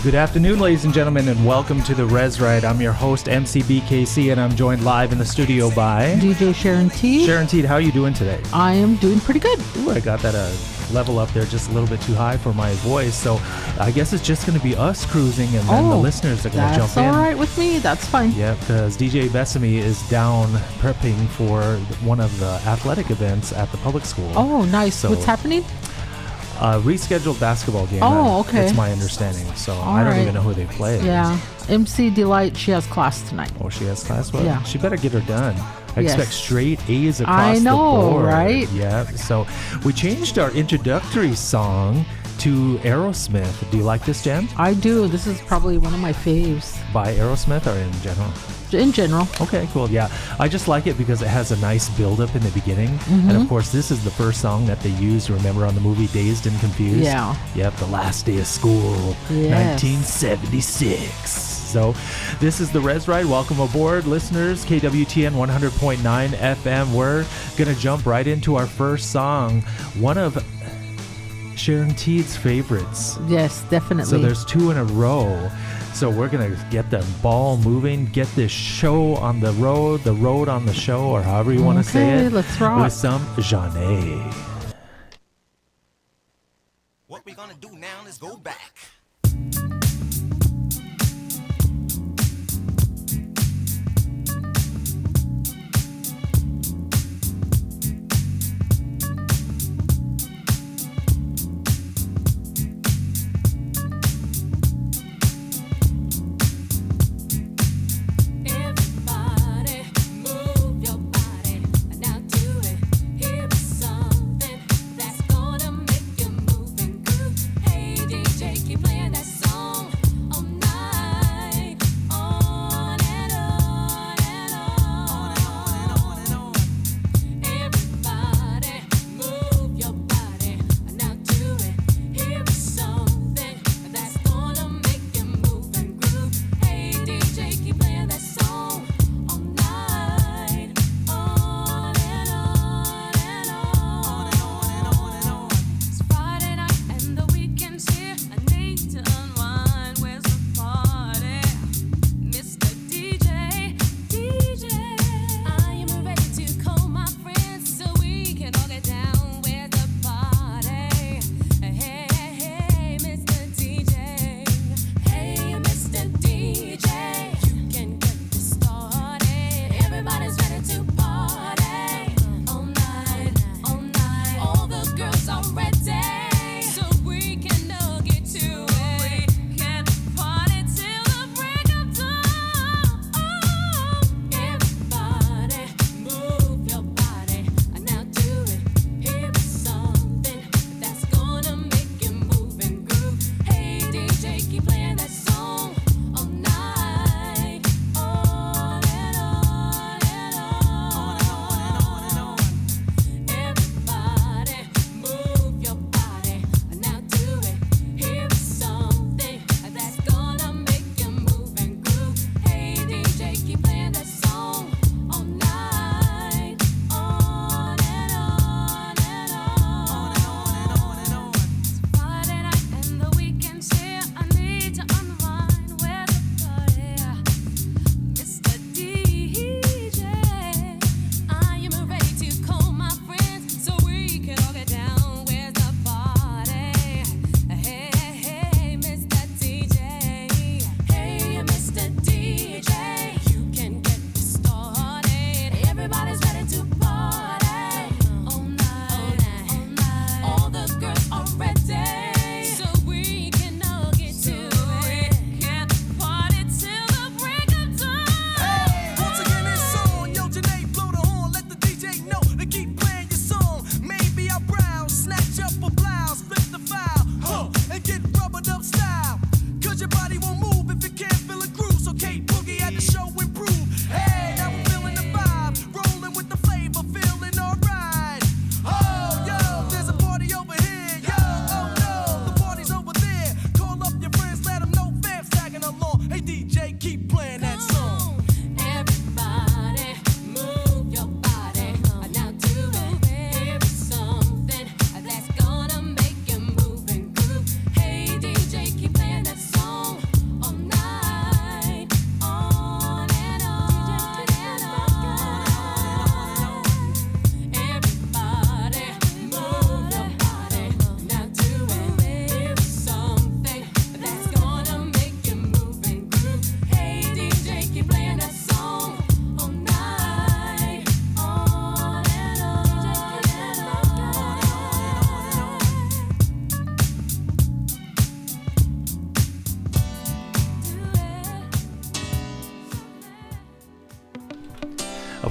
Good afternoon, ladies and gentlemen, and welcome to the REZ RIDE. I'm your host, MC BKC, and I'm joined live in the studio by DJ Sharon T. Sharon T, how are you doing today? I am doing pretty good. Ooh, I got that level up there just a little bit too high for my voice, so I guess it's just going to be us cruising, and then the listeners are going to jump in. That's all right with me. That's fine. Yeah, because DJ Besame is down prepping for one of the athletic events at the public school. Oh, nice. So, what's happening? Rescheduled basketball game. Oh, okay. That's my understanding. So All I don't right. even know who they play. Yeah. MC Delight, she has class tonight. Oh, she has class? Well, Yeah. she better get her done. I Yes. expect straight A's across I know, the board. right? Yeah. So we changed our introductory song to Aerosmith. Do you like this, Jen? I do. This is probably one of my faves. By Aerosmith or in general? In general. Okay, cool. Yeah. I just like it because it has a nice build-up in the beginning. And of course, this is the first song that they used, remember, on the movie Dazed and Confused? Yeah. Yep, the last day of school, Yes. 1976. So this is the REZ RIDE. Welcome aboard, listeners. KWTN 100.9 FM. We're going to jump right into our first song, one of Sharon T's favorites. Yes, definitely. So there's two in a row. So we're going to get the ball moving, get this show on the road on the show, or however you want to say it. Let's rock. With some Jeanne. What we're gonna do now is go back. Everybody move your body now do it. Here is something that's gonna make you move and groove. Hey DJ, keep playing.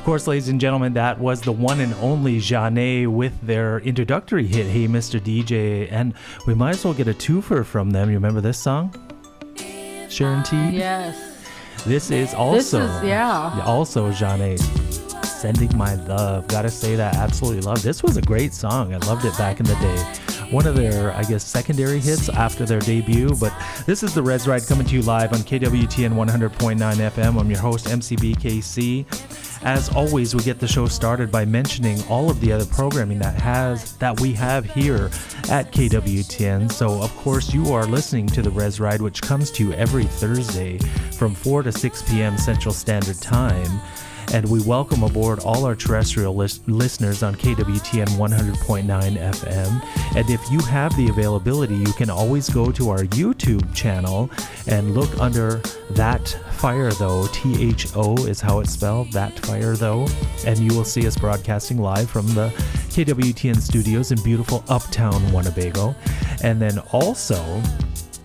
course, ladies and gentlemen, that was the one and only Jeanne with their introductory hit, Hey Mr. DJ. And we might as well get a twofer from them. You remember this song? Sharon T? Yes. This is also, yeah. also Jeanne, Sending My Love. Gotta say that, absolutely love. This was a great song. I loved it back in the day. One of their, I guess, secondary hits after their debut. But this is the REZ Ride coming to you live on KWTN 100.9 FM. I'm your host, MC BKC. As always, we get the show started by mentioning all of the other programming that we have here at KWTN. So, of course, you are listening to the REZ Ride, which comes to you every Thursday from 4 to 6 p.m. Central Standard Time. And we welcome aboard all our terrestrial listeners on KWTN 100.9 FM. And if you have the availability, you can always go to our YouTube channel and look under That Fire Though. THO is how it's spelled, That Fire Though. And you will see us broadcasting live from the KWTN studios in beautiful uptown Winnebago. And then also,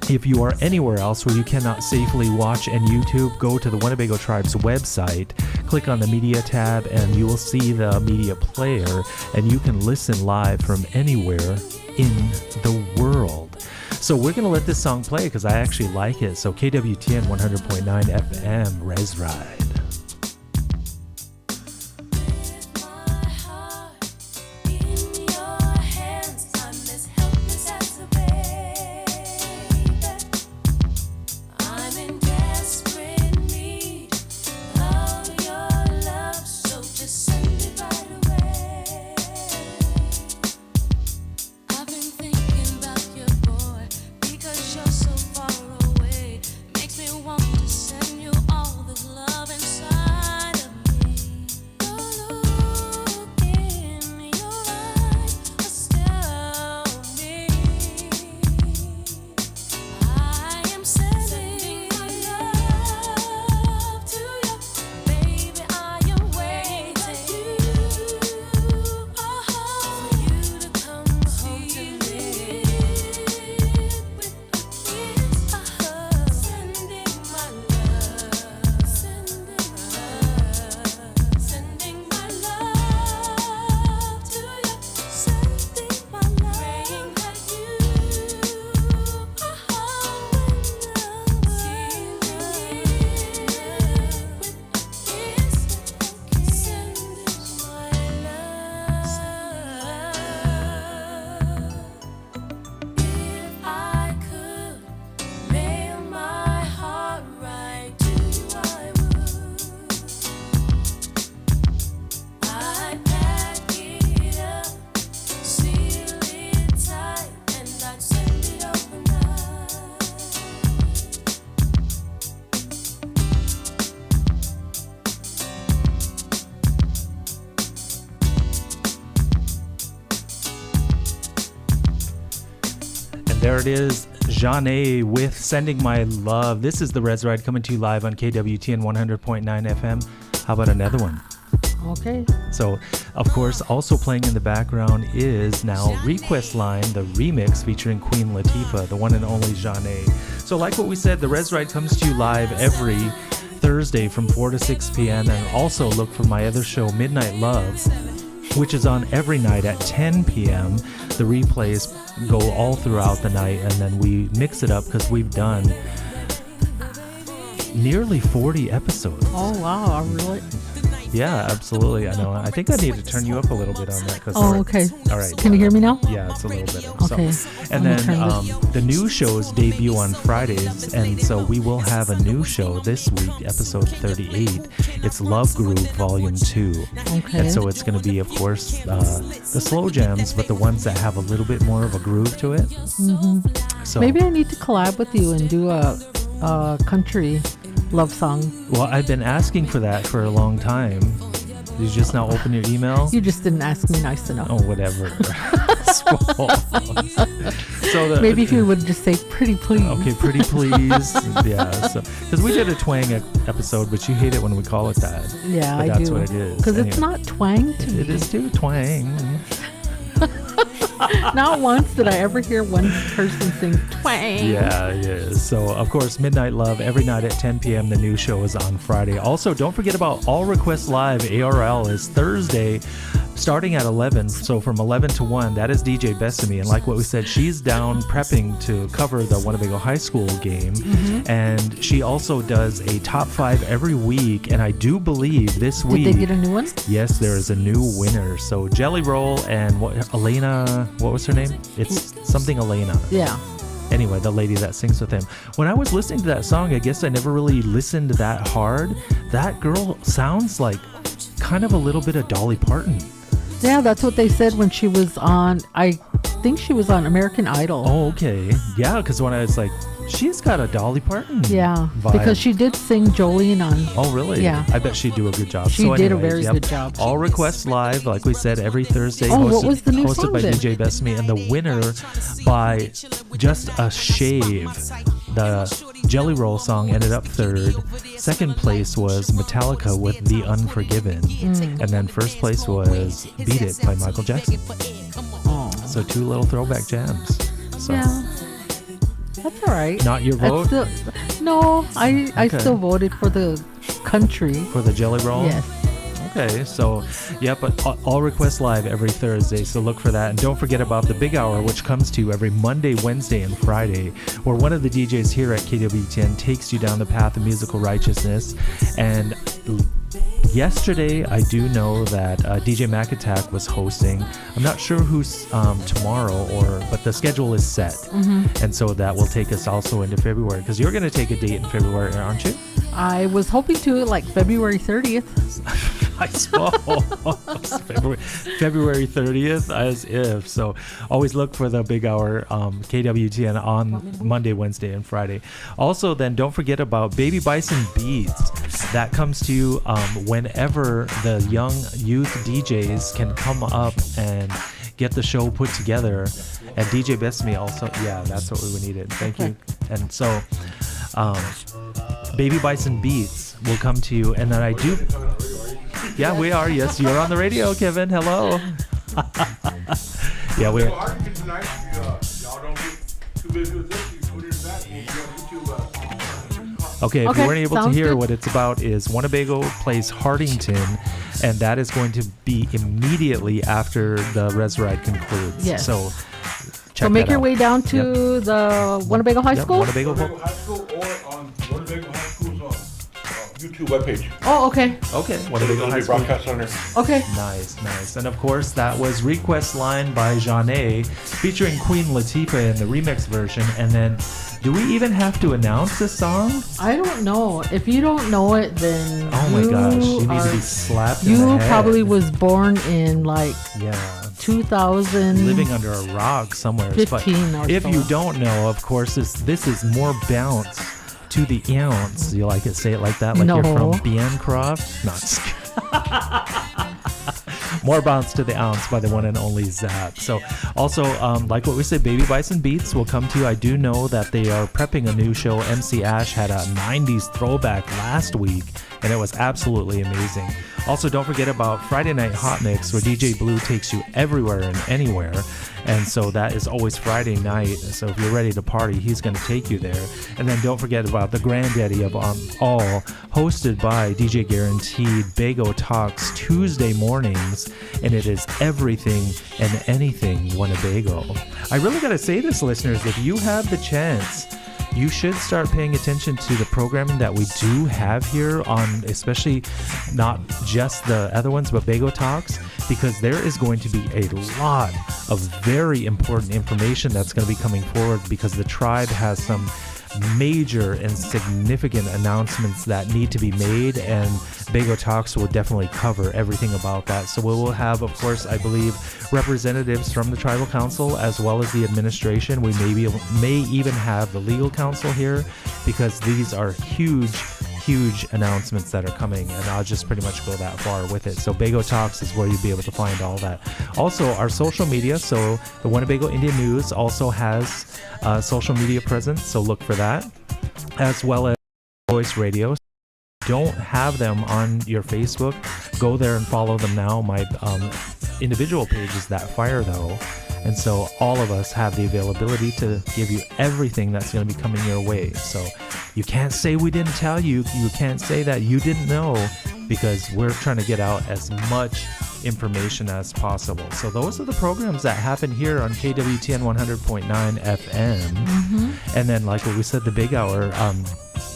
if you are anywhere else where you cannot safely watch and YouTube, go to the Winnebago Tribe's website, click on the media tab, and you will see the media player, and you can listen live from anywhere in the world. So we're going to let this song play because I actually like it. So KWTN 100.9 FM, REZ Ride. There it is, Jeanne with Sending My Love. This is the REZ Ride coming to you live on KWTN 100.9 FM. How about another one? Okay. So, of course, also playing in the background is now Request Line, the remix featuring Queen Latifah, the one and only Jeanne. So like what we said, the REZ Ride comes to you live every Thursday from 4 to 6 p.m. And also look for my other show, Midnight Love, which is on every night at 10 p.m. The replays go all throughout the night, and then we mix it up because we've done nearly 40 episodes. Oh, wow. Really? Yeah, absolutely. I know. I think I need to turn you up a little bit on that. Oh, okay. All right. Can you hear me now? Yeah, it's a little bit. Okay. So, and then the new shows debut on Fridays, and so we will have a new show this week, episode 38. It's Love Groove Volume 2. Okay. And so it's going to be, of course, the slow jams, but the ones that have a little bit more of a groove to it. Mm-hmm. So maybe I need to collab with you and do a country love song. Well, I've been asking for that for a long time. Did you just now open your email? You just didn't ask me nice enough. Oh, whatever. So maybe if you would just say pretty please. Okay, pretty please. Yeah, so because we did a twang episode, but you hate it when we call it that. Yeah, but I that's do. what it is. Because Anyway, it's not twang to me. It is too twang. Not once did I ever hear one person sing twang. Yeah. So, of course, Midnight Love every night at 10 p.m. The new show is on Friday. Also, don't forget about All Requests Live. ARL is Thursday, starting at 11. So, from 11 to 1, that is DJ Besame. And like what we said, she's down prepping to cover the Winnebago High School game. And she also does a top 5 every week. And I do believe this week. Did they get a new one? Yes, there is a new winner. So, Jelly Roll and Elena, what was her name? It's something Elena. Yeah. Anyway, the lady that sings with him. When I was listening to that song, I guess I never really listened that hard. That girl sounds like kind of a little bit of Dolly Parton. Yeah, that's what they said when she was on, I think she was on American Idol. Oh, okay. Yeah, because when I was like, she's got a Dolly Parton vibe. Because she did sing Jolene on. Oh, really? Yeah. I bet she'd do a good job. She did a very good job. All Requests Live, like we said, every Thursday. What was the new hosted song by then? DJ Besame. And the winner by just a shave. The Jelly Roll song ended up third. Second place was Metallica with The Unforgiven. And then first place was Beat It by Michael Jackson. Oh. So 2 little throwback jams. So Yeah. That's all right. Not your vote? I still voted for the country. For the Jelly Roll? Yes. Okay, so yeah, but All Requests Live every Thursday, so look for that. And don't forget about the Big Hour, which comes to you every Monday, Wednesday, and Friday, where one of the DJs here at KWTN takes you down the path of musical righteousness. And yesterday, I do know that DJ Mac Attack was hosting. I'm not sure who's tomorrow, but the schedule is set. And so that will take us also into February, because you're going to take a date in February, aren't you? I was hoping to, like February 30th. I suppose. February 30th, as if. So always look for the Big Hour KWTN on Monday, Wednesday, and Friday. Also, then don't forget about Baby Bison Beats. That comes to you whenever the young youth DJs can come up and get the show put together. And DJ Besame also, yeah, that's what we needed. Thank you. And so Baby Bison Beats will come to you. And then I do... Yeah, we are. Yes, you're on the radio, Kevin. Hello. Yeah, we're... Y'all don't get too busy with this. You put it back and you on YouTube. Okay, if you weren't able to hear good. what it's about is Winnebago plays Hardington, and that is going to be immediately after the REZ Ride concludes. Yes. So So make your way down to the Winnebago High School? Winnebago. High School or on Winnebago High School's YouTube webpage. Oh, okay. Okay, Winnebago It'll High be School. broadcast on there. Okay. Nice. And of course, that was Request Line by Janae, featuring Queen Latifah in the remix version. And then, do we even have to announce this song? I don't know. If you don't know it, then Oh my gosh, you need to be slapped in the You head. probably was born in like Yeah. 2000. Living under a rock somewhere. 15 But or if so. you don't know, of course, this is more bounce to the ounce. You like it? Say it like that? Like you're No. from Bancroft? No, just kidding. More bounce to the ounce by the one and only Zap. So also, like what we said, Baby Bison Beats will come to you. I do know that they are prepping a new show. MC Ash had a 90s throwback last week, and it was absolutely amazing. Also, don't forget about Friday Night Hot Mix, where DJ Blue takes you everywhere and anywhere. And so that is always Friday night. So if you're ready to party, he's going to take you there. And then don't forget about the granddaddy of all, hosted by DJ Guaranteed, Bago Talks, Tuesday mornings. And it is everything and anything Winnebago. I really got to say this, listeners, if you have the chance, you should start paying attention to the programming that we do have here on, especially not just the other ones, but Bago Talks, because there is going to be a lot of very important information that's going to be coming forward, because the tribe has some major and significant announcements that need to be made, and Bago Talks will definitely cover everything about that. So we will have, of course, I believe, representatives from the tribal council as well as the administration. We may even have the legal council here, because these are huge announcements that are coming, and I'll just pretty much go that far with it. So Bago Talks is where you'll be able to find all that. Also, our social media, so the Winnebago Indian News also has social media presence, so look for that, as well as Voice Radio. Don't have them on your Facebook, go there and follow them now. My individual page is That Fire, though, And so all of us have the availability to give you everything that's going to be coming your way. So you can't say we didn't tell you. You can't say that you didn't know, because we're trying to get out as much information as possible. So those are the programs that happen here on KWTN 100.9 FM. And then, like what we said, the big hour.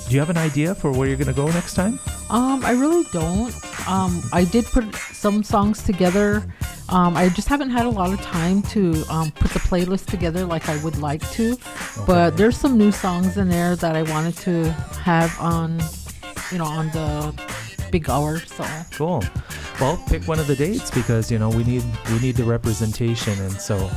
Do you have an idea for where you're going to go next time? I really don't. I did put some songs together. I just haven't had a lot of time to put the playlist together like I would like to. Okay. But there's some new songs in there that I wanted to have on, on the big hour. So Cool. Well, pick one of the dates, because we need the representation, and so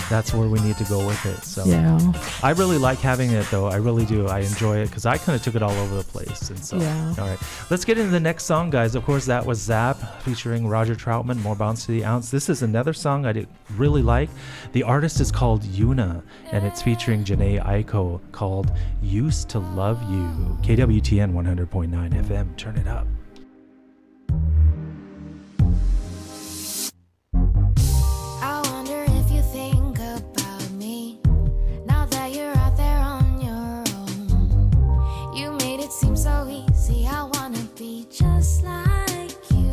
that's where we need to go with it. So yeah. I really like having it, though. I really do. I enjoy it because I kind of took it all over the place. And so, Yeah. All right, let's get into the next song, guys. Of course, that was Zap featuring Roger Troutman, More Bounce to the Ounce. This is another song I really like. The artist is called Yuna, and it's featuring Janae Aiko, called Used to Love You. KWTN 100.9 FM. Turn it up. I wonder if you think about me now that you're out there on your own. You made it seem so easy. I wanna be just like you.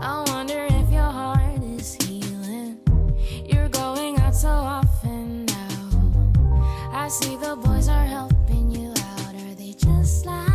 I wonder if your heart is healing. You're going out so often now. I see the boys are helping you out. Are they just like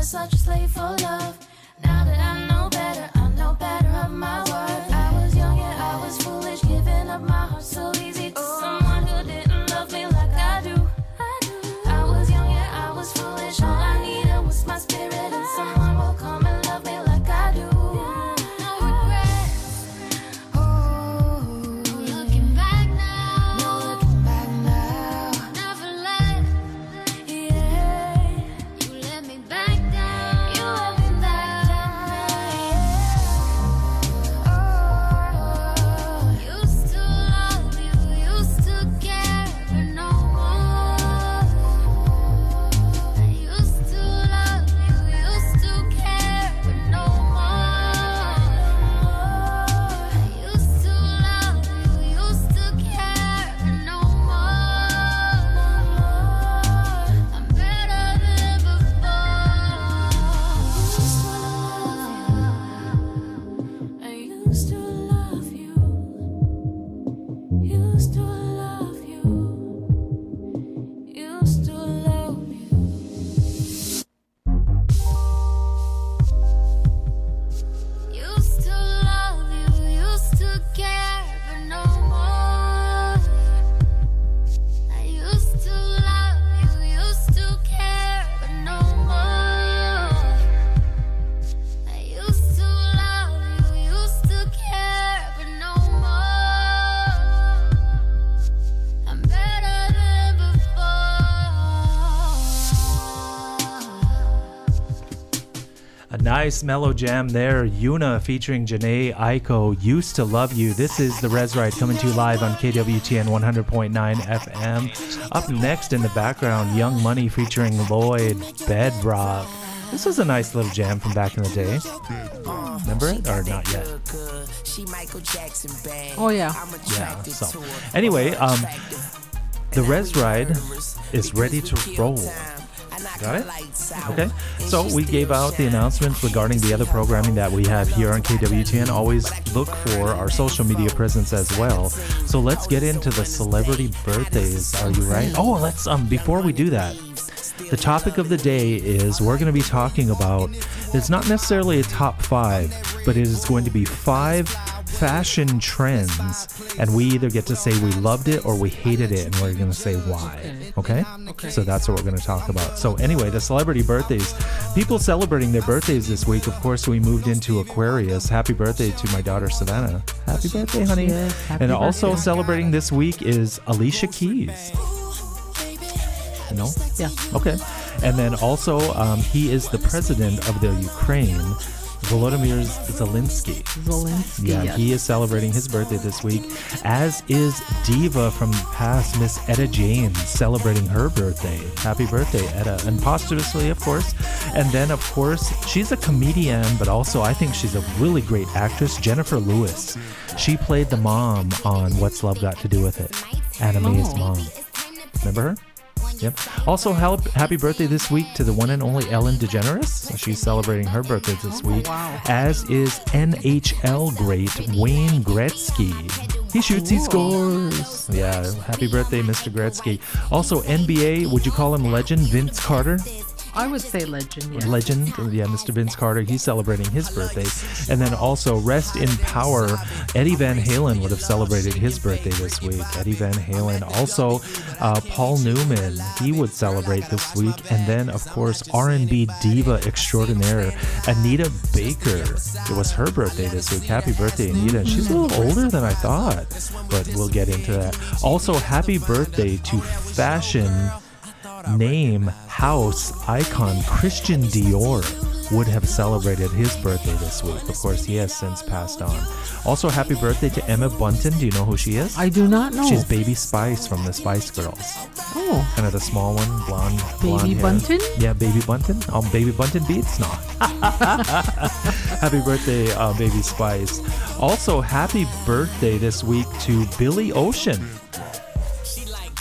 such a slave for love. Now that I know better of my worth. I was young and I was foolish, giving up my heart so easy to someone who didn't love me like I do. I was young and I was foolish, all I needed was my spirit, and someone will come and love me like I do. No regrets. Oh, looking back now. Never let, you let me back down. You let me back down. Oh, used to love you, used to care, but no more. I used to love you, used to care, but no more. I used to love you, used to care, but no more. I'm better than before. Used to love you. I used to love you. Used to love you. Used to love you, used to care, but no more. I used to love you, used to care, but no more. I used to love you, used to care, but no more. I'm better than before. A nice mellow jam there. Yuna featuring Janae Aiko, Used to Love You. This is the REZ Ride coming to you live on KWTN 100.9 FM. Up next in the background, Young Money featuring Lloyd, Bedrock. This was a nice little jam from back in the day. Remember it? Or not yet? Oh yeah. Yeah. So, anyway, the REZ Ride is ready to roll. Got it? Okay. So we gave out the announcements regarding the other programming that we have here on KWTN. Always look for our social media presence as well. So let's get into the celebrity birthdays. Are you right? Oh, let's before we do that, The topic of the day is we're going to be talking about, it's not necessarily a top 5, but it is going to be 5 fashion trends, and we either get to say we loved it or we hated it, and we're going to say why. Okay? So that's what we're going to talk about. So anyway, the celebrity birthdays. People celebrating their birthdays this week. Of course, we moved into Aquarius. Happy birthday to my daughter, Savannah. Happy birthday, honey. Yes, happy and also birthday. celebrating this week is Alicia Keys. No? Yeah. Okay. And then also, he is the president of the Ukraine, Volodymyr Zelensky. Yeah, yes. he is celebrating his birthday this week, as is Diva from past, Miss Etta James, celebrating her birthday. Happy birthday, Etta. And posthumously, of course. And then, of course, she's a comedian, but also I think she's a really great actress, Jennifer Lewis. She played the mom on What's Love Got to Do with It? Anna Mae's mom. Remember her? Yep. Also, happy birthday this week to the one and only Ellen DeGeneres. She's celebrating her birthday this week, wow. as is NHL great Wayne Gretzky. He shoots, he scores. Yeah, happy birthday, Mr. Gretzky. Also, NBA, would you call him legend, Vince Carter? I would say legend, yes. Legend, yeah, Mr. Vince Carter, he's celebrating his birthday. And then also, rest in power, Eddie Van Halen would have celebrated his birthday this week. Eddie Van Halen. Also, Paul Newman, he would celebrate this week. And then, of course, R&B diva extraordinaire, Anita Baker. It was her birthday this week. Happy birthday, Anita. She's a little older than I thought, but we'll get into that. Also, happy birthday to fashion name house icon Christian Dior would have celebrated his birthday this week. Of course, he has since passed on. Also, happy birthday to Emma Bunton. Do you know who she is? I do not know. She's Baby Spice from the Spice Girls. Oh. Kind of the small one, blonde Baby hair. Bunton? Yeah, Baby Bunton. Baby Bunton beats? No. Happy birthday, Baby Spice. Also, happy birthday this week to Billy Ocean.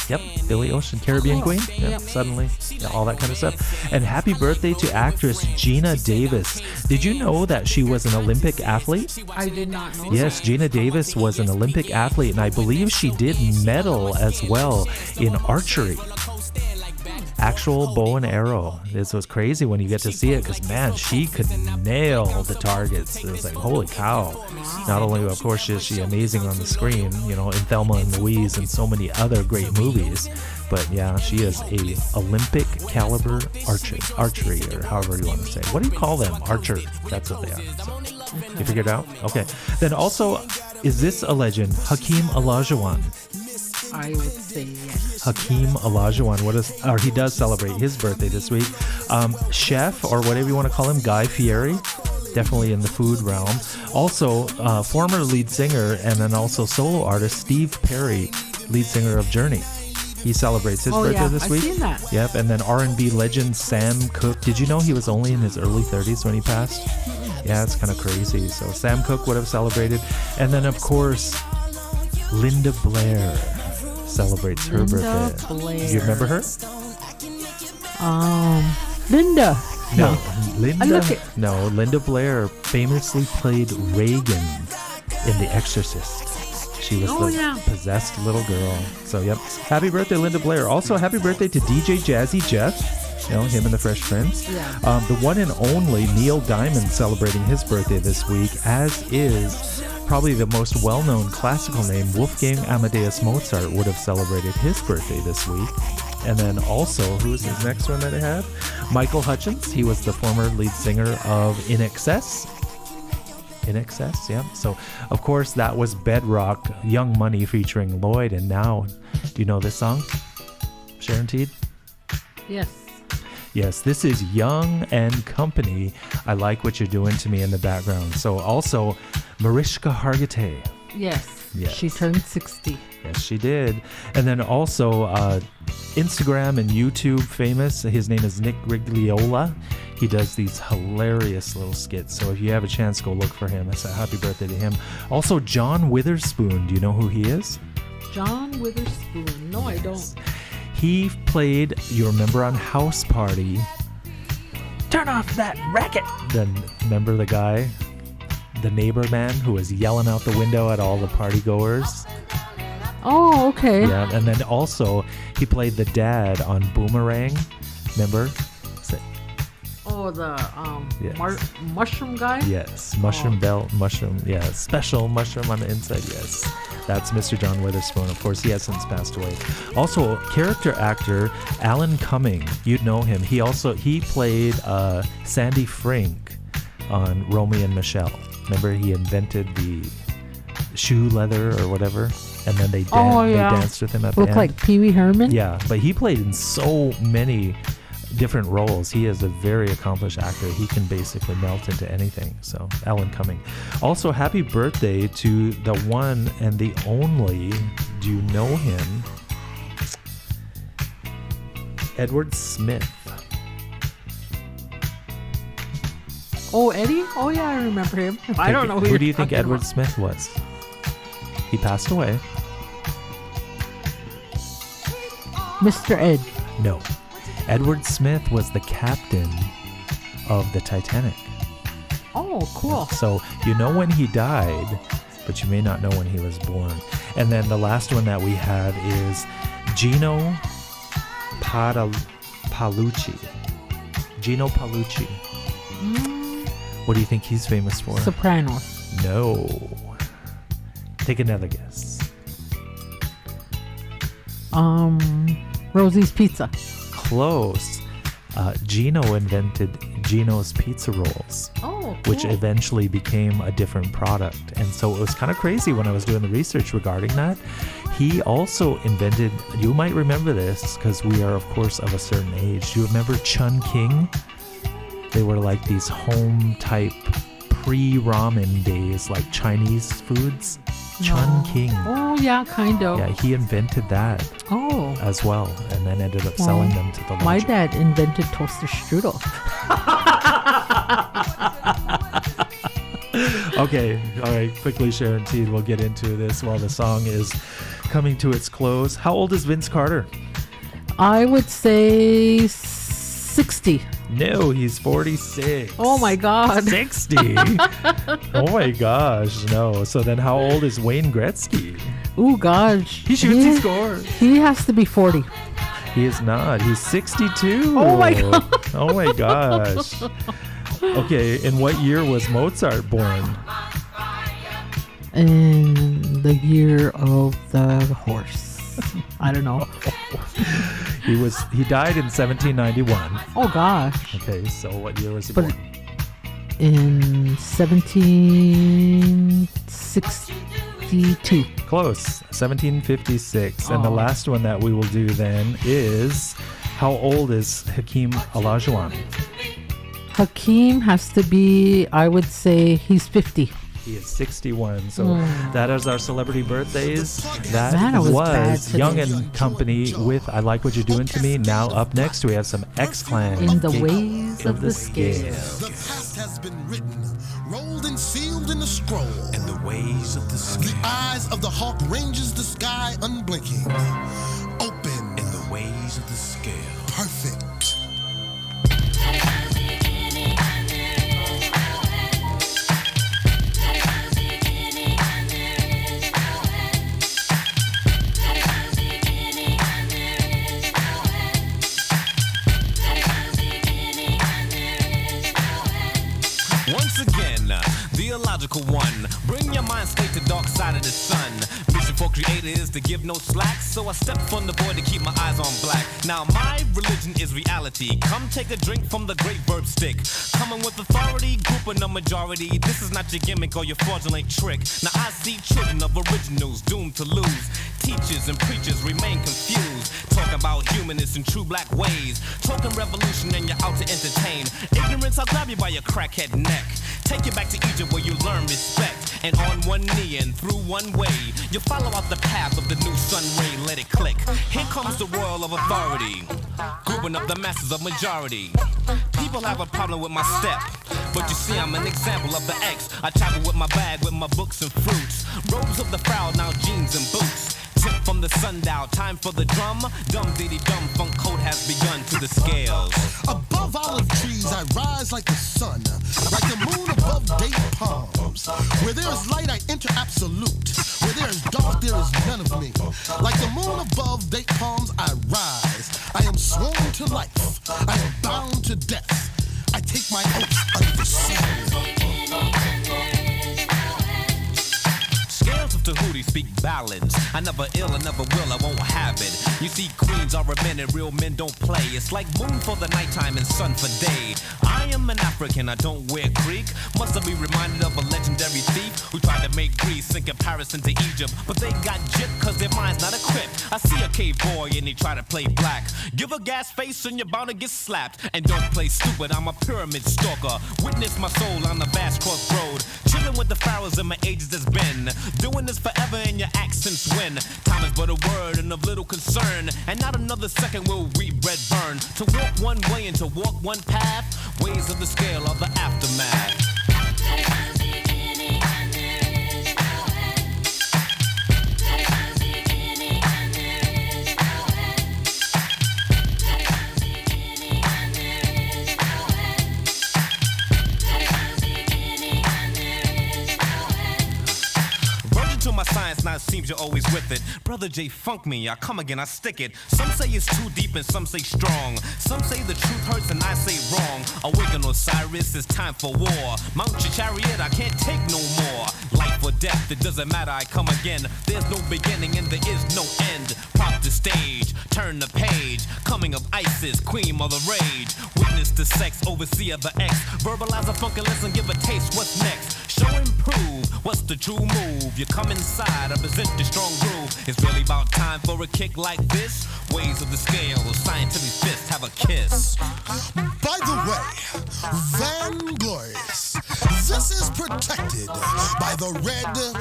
Yep, Billy Ocean, Caribbean Queen. Yep, suddenly, yeah, all that kind of stuff. And happy birthday to actress Gina Davis. Did you know that she was an Olympic athlete? I did not know. Yes, Gina Davis was an Olympic athlete, and I believe she did medal as well in archery. Actual bow and arrow. This was crazy when you get to see it, because man, she could nail the targets. It was like, holy cow. Not only, of course, is she amazing on the screen, you know, in Thelma and Louise and so many other great movies, but yeah, she is a Olympic caliber archery, or however you want to say. What do you call them? Archer. That's what they are. So, you figured it out? Okay. Then also, is this a legend? Hakeem Olajuwon. I would say yes. Hakeem Olajuwon, he does celebrate his birthday this week. Chef, or whatever you want to call him, Guy Fieri, definitely in the food realm. Also, former lead singer and then also solo artist Steve Perry, lead singer of Journey. He celebrates his birthday this week. I've seen that. Yep, and then R&B legend Sam Cooke. Did you know he was only in his early 30s when he passed? Yeah, it's kind of crazy. So Sam Cooke would have celebrated. And then, of course, Linda Blair celebrates her birthday. Blair. Do you remember her? Linda. No, Linda. No. Linda Blair famously played Reagan in The Exorcist. She was the possessed little girl. So, yep. Happy birthday, Linda Blair. Also, happy birthday to DJ Jazzy Jeff. You know, him and the Fresh Prince. Yeah. The one and only Neil Diamond celebrating his birthday this week, as is probably the most well-known classical name, Wolfgang Amadeus Mozart, would have celebrated his birthday this week. And then also, who was his next one that I had? Michael Hutchence. He was the former lead singer of In Excess. In Excess, yeah. So, of course, that was Bedrock, Young Money featuring Lloyd. And now, do you know this song? Sharon Teed? Yes. Yes, this is Young and Company. I Like What You're Doing to Me in the background. So also, Mariska Hargitay. Yes. Yes. She turned 60. Yes, she did. And then also Instagram and YouTube famous. His name is Nick Rigliola. He does these hilarious little skits. So if you have a chance, go look for him. I say happy birthday to him. Also, John Witherspoon. Do you know who he is? John Witherspoon. No, I don't. He played, you remember on House Party, turn off that racket. Then remember the guy, the neighbor man who was yelling out the window at all the party goers? Oh, okay. Yeah, and then also he played the dad on Boomerang. Remember? Say, Oh, the Yes. mushroom guy. yes, mushroom belt, mushroom. Yeah, special mushroom on the inside. Yes, that's Mr. John Witherspoon. Of course, he has since passed away. Also, character actor Alan Cumming. You'd know him. He played Sandy Frink on Romeo and Michelle. Remember, he invented the shoe leather or whatever, and then they danced with him at the Look end. like Pee Wee Herman. Yeah, but he played in so many different roles. He is a very accomplished actor. He can basically melt into anything. So, Alan Cumming. Also, happy birthday to the one and the only, do you know him? Edward Smith. Oh, Eddie. Oh yeah, I remember him. I don't know Who do you think Edward Smith was? He passed away. Mr. Ed. No. Edward Smith was the captain of the Titanic. Oh, cool. So you know when he died, but you may not know when he was born. And then the last one that we have is Gino Paolucci. Gino Paolucci. What do you think he's famous for? Sopranos. No. Take another guess. Rosie's Pizza. Close. Gino invented Gino's Pizza Rolls, Oh, cool. which eventually became a different product. And so it was kind of crazy when I was doing the research regarding that. He also invented, you might remember this because we are, of course, of a certain age. Do you remember Chun King? They were like these home type pre-ramen days, like Chinese foods. Chun King. Oh yeah, kind of. Yeah, he invented that Oh. as well, and then ended up selling them to the My larger. dad invented toaster strudel. Okay, all right, quickly, Sharon T. We'll get into this while the song is coming to its close. How old is Vince Carter? I would say 60. No, he's 46. Oh my God. 60? Oh my gosh, no. So then how old is Wayne Gretzky? Oh gosh. He shoots, he scores. He has to be 40. He is not. He's 62. Oh my God. Oh my gosh. Okay, in what year was Mozart born? In the year of the horse. I don't know. He died in 1791. Oh gosh. Okay, so what year was he But born? in 1762. Close. 1756. And the Oh. last one that we will do then is, how old is Hakeem Olajuwon? Hakeem has to be, I would say he's 50. He is 61. So that is our celebrity birthdays. That Man, I was bad today. Young and Company with I Like What You're Doing to Me. Now up next we have some X-Clan. In the ways of the scale. The past has been written, rolled and sealed in a scroll. In the ways of the The scale. eyes of the hawk ranges the sky unblinking. Open, In the ways of the scale. perfect. Once again, the illogical one. Bring your mind straight to dark side of the sun. Mission for creator is to give no slack. So I step from the void to keep my eyes on black. Now my religion is reality. Come take a drink from the great verb stick. Coming with authority, grouping the majority. This is not your gimmick or your fraudulent trick. Now I see children of originals doomed to lose. Teachers and preachers remain confused. Talking about humanists and true black ways. Talking revolution and you're out to entertain. Ignorance, I'll grab you by your crackhead neck. Take you back to Egypt where you learn respect. And on one knee and through one way, you follow out the path of the new sun ray. Let it click. Here comes the royal of authority, grouping up the masses of majority. People have a problem with my step, but you see I'm an example of the X. I travel with my bag, with my books and fruits. Robes of the foul, now jeans and boots. Tip from the sundial, time for the drum. Dum diddy dum, funk code has begun to the scales. Above olive trees I rise like the sun. like the moon above date palms. Where there is light, I enter absolute. Where there is dark, there is none of me. Like the moon above date palms, I rise. I am sworn to life. I am bound to death. I take my oath under the sun. Scales of Tahuti speak balance. I never ill, I never will, I won't have it. You see, queens are a men and real men don't play. It's like moon for the nighttime and sun for day. I am an African, I don't wear Greek. Must I be reminded of a legendary thief who tried to make Greece in comparison to Egypt, but they got gypped cause their mind's not equipped. I see a cave boy and he try to play black. Give a gas face and you're bound to get slapped. And don't play stupid, I'm a pyramid stalker. Witness my soul on the vast crossroad. Chilling with the pharaohs in my ages has been. Doing this forever and your accents win. Time is but a word and of little concern. And not another second will we bread burn. To walk one way and to walk one path. Ways of the scale of the aftermath. My science now seems you're always with it. Brother J, funk me, I come again, I stick it. Some say it's too deep and some say strong. Some say the truth hurts and I say wrong. Awaken Osiris, it's time for war. Mount your chariot, I can't take no more. Life or death, it doesn't matter, I come again. There's no beginning and there is no end. Prop the stage, turn the page. Coming of Isis, queen of the rage. Witness the sex, overseer the X. Verbalize a funky lesson, give a taste, what's next? Show and prove, what's the true move? You come inside, I present the strong groove. It's really about time for a kick like this. Ways of the scale, scientific fists, have a kiss. By the way, Van Glorious, this is protected by the red, the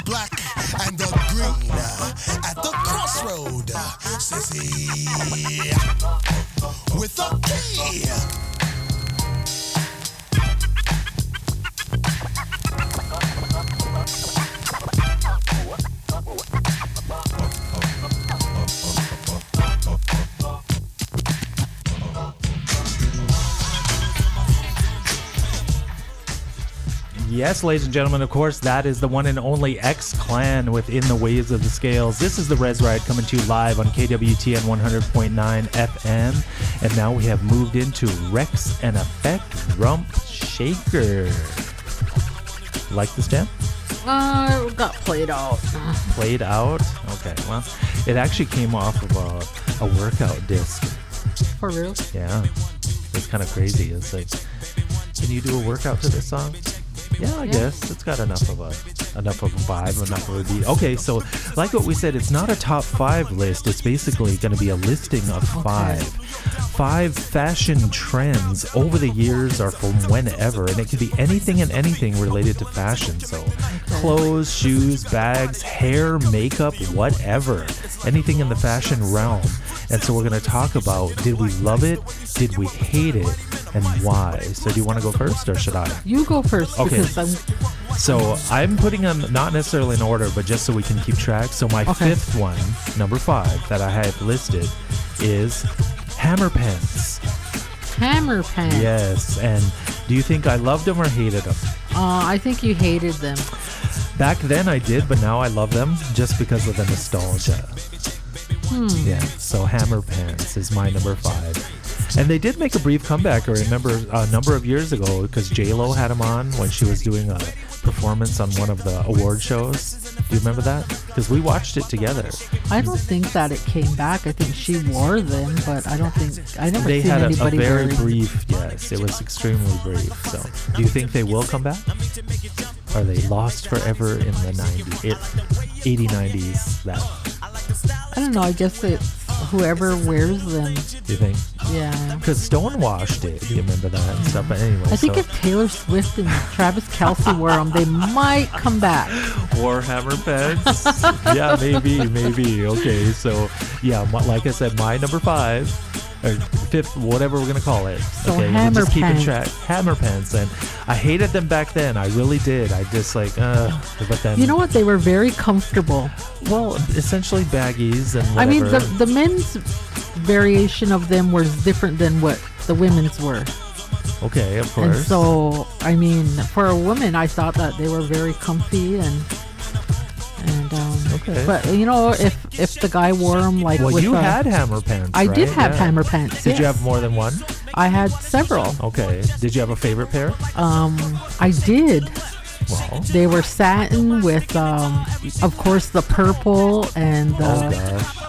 black, and the green. At the crossroad, sissy, with a key. Yes, ladies and gentlemen, of course, that is the one and only X-Clan within the Waves of the Scales. This is the REZ Ride coming to you live on KWTN 100.9 FM. And now we have moved into Rex and Effect Rump Shaker. Like this, Dan? It got played out. Played out? Okay, well, it actually came off of a workout disc. For real? Yeah. It's kind of crazy. It's like, can you do a workout to this song? Yeah, I guess it's got enough of a vibe, enough of a beat. Okay, so like what we said, it's not a top 5 list. It's basically going to be a listing of 5 fashion trends over the years or from whenever, and it could be anything and anything related to fashion. So clothes, shoes, bags, hair, makeup, whatever, anything in the fashion realm. And so we're going to talk about, did we love it, did we hate it, and why? So do you want to go first or should I? You go first. Okay. Because So I'm putting them not necessarily in order, but just so we can keep track. So my fifth one, number 5, that I have listed is hammer pants. Hammer pants. Yes. And do you think I loved them or hated them? I think you hated them. Back then I did, but now I love them just because of the nostalgia. Yeah, so hammer pants is my number 5. And they did make a brief comeback, I remember, a number of years ago, because J-Lo had them on when she was doing a performance on one of the award shows. Do you remember that? Because we watched it together. I don't think that it came back. I think she wore them, but I don't think, I never They seen had a anybody very wearing. brief, yes, it was extremely brief. So, do you think they will come back? Are they lost forever in the 90s, 80s, 90s? That, I don't know. I guess it's whoever wears them. do you think? Yeah. Because Stonewashed it, do you remember that and stuff? But anyway, I think so. if Taylor Swift and Travis Kelce wore them, they might come back. Warhammer pants. Yeah, maybe. Okay, so yeah, like I said, my number 5 or 5th, whatever we're gonna call it. So okay, hammer just keeping pants. track. Hammer pants, and I hated them back then. I really did. I just like, but then You know what? They were very comfortable. well, essentially baggies and whatever. I mean, the men's variation of them was different than what the women's were. Okay, of And course. so, I mean, for a woman, I thought that they were very comfy and Okay. But you know, if the guy wore them like Well, with you had hammer pants. I did right? have Yeah. hammer pants. Did you yes. have more than one? I had several. Okay. Did you have a favorite pair? I did. Well, They were satin with, of course, the purple and oh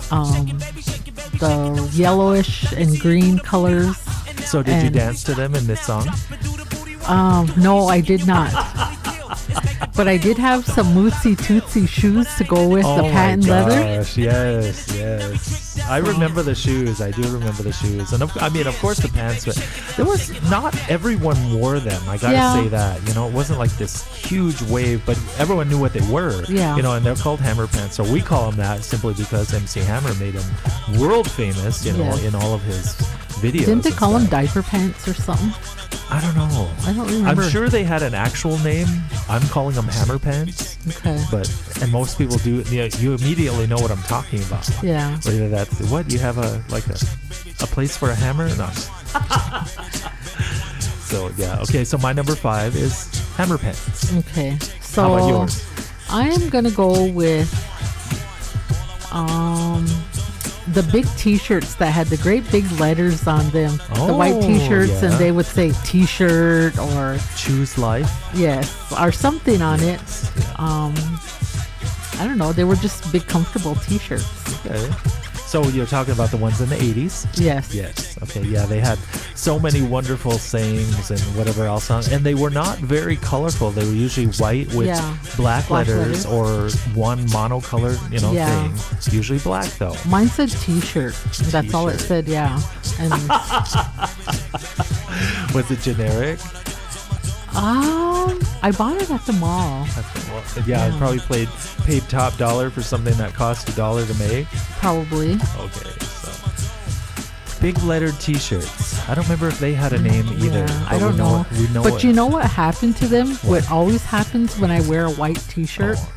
gosh. the yellowish and green colors. So did you and- dance to them in this song? No, I did not. But I did have some Mootsy Tootsy shoes to go with the patent leather. Gosh, yes, yes. I remember the shoes. I do remember the shoes. And I mean, of course, the pants. But there was not everyone wore them. I gotta Yeah. say that. You know, it wasn't like this huge wave, but everyone knew what they were. Yeah. You know, and they're called hammer pants. So we call them that simply because MC Hammer made them world famous. You know, Yes. in all of his videos. Didn't they and call them stuff. diaper pants or something? I don't know. I don't remember. I'm sure they had an actual name. I'm calling them hammer pants. Okay. And most people do. You immediately know what I'm talking about. Yeah. Whether that's what you have a place for a hammer? No. So yeah. Okay. So my number 5 is hammer pants. Okay. So How about yours? I am gonna go with the big T-shirts that had the great big letters on them. The white Oh, T-shirts, and yeah. they would say T-shirt or Choose life. yes or something on it. Yeah. I don't know. They were just big, comfortable T-shirts. Okay. So you're talking about the ones in the 80s? Yes. Yes. Okay. Yeah, they had so many wonderful sayings and whatever else on, and they were not very colorful. They were usually white with Yeah. black Black letters or one monocolored, Yeah. thing. Usually black though. Mine said T-shirt. That's all it T-shirt. said. Yeah. And Was it generic? I bought it at the mall. Yeah, I Yeah. probably paid top dollar for something that cost $1 to make. Probably. Okay, so big lettered T-shirts. I don't remember if they had a name either. Yeah, but I don't know. We know But it. you know what happened to them? What always happens when I wear a white T-shirt? Oh.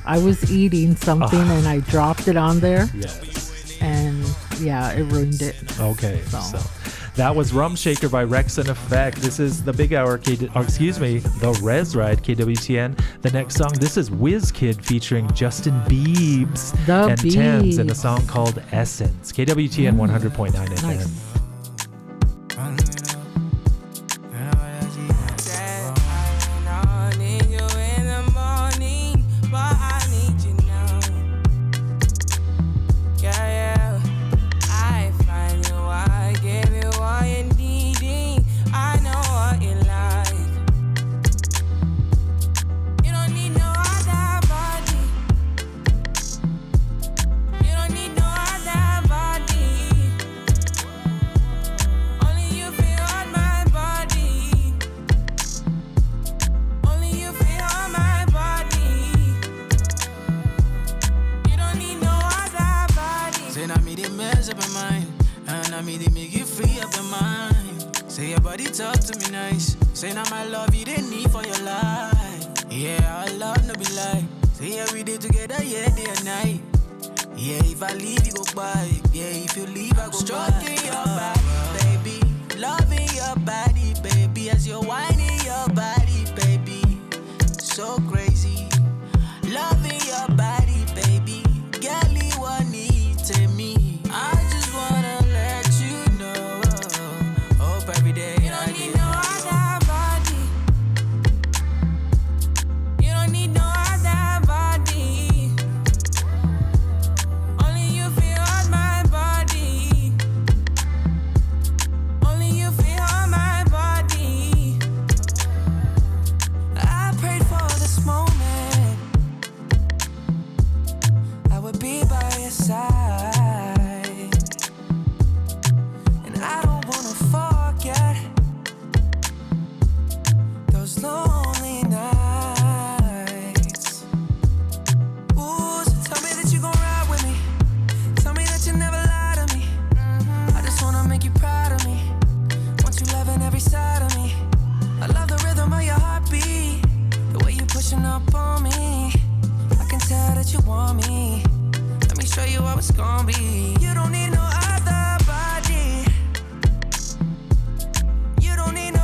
I was eating something and I dropped it on there, Yes. and yeah, it ruined it. Okay, So. so that was Rum Shaker by Rex and Effect. This is the Big Hour, the REZ Ride KWTN. The next song, this is Whiz Kid featuring Justin Biebs The and Thames in a Biebs. song called Essence. KWTN 100.9 FM. Nice. Say your body talk to me nice. Say now my love you didn't need for your life. Yeah, our love no be like. Say yeah we did together, yeah, day and night. Yeah, if I leave you go by. Yeah, if you leave I go stroking your body, baby. Loving your body, baby. As you're whining your body, baby. So crazy. Loving your body, baby. Girl, you want need to me. I just wanna let you know. Hope every day you don't need no other body. You don't need no other body. Only you feel on my body. Only you feel on my body. I prayed for this moment. I would be by your side, and I don't wanna forget those lonely nights. Ooh, so tell me that you gon' ride with me. Tell me that you never lie to me. I just wanna make you proud of me. Want you loving every side of me. I love the rhythm of your heartbeat, the way you pushing up on me. I can tell that you want me. Let me show you how it's gonna be. You don't need no other body. You don't need no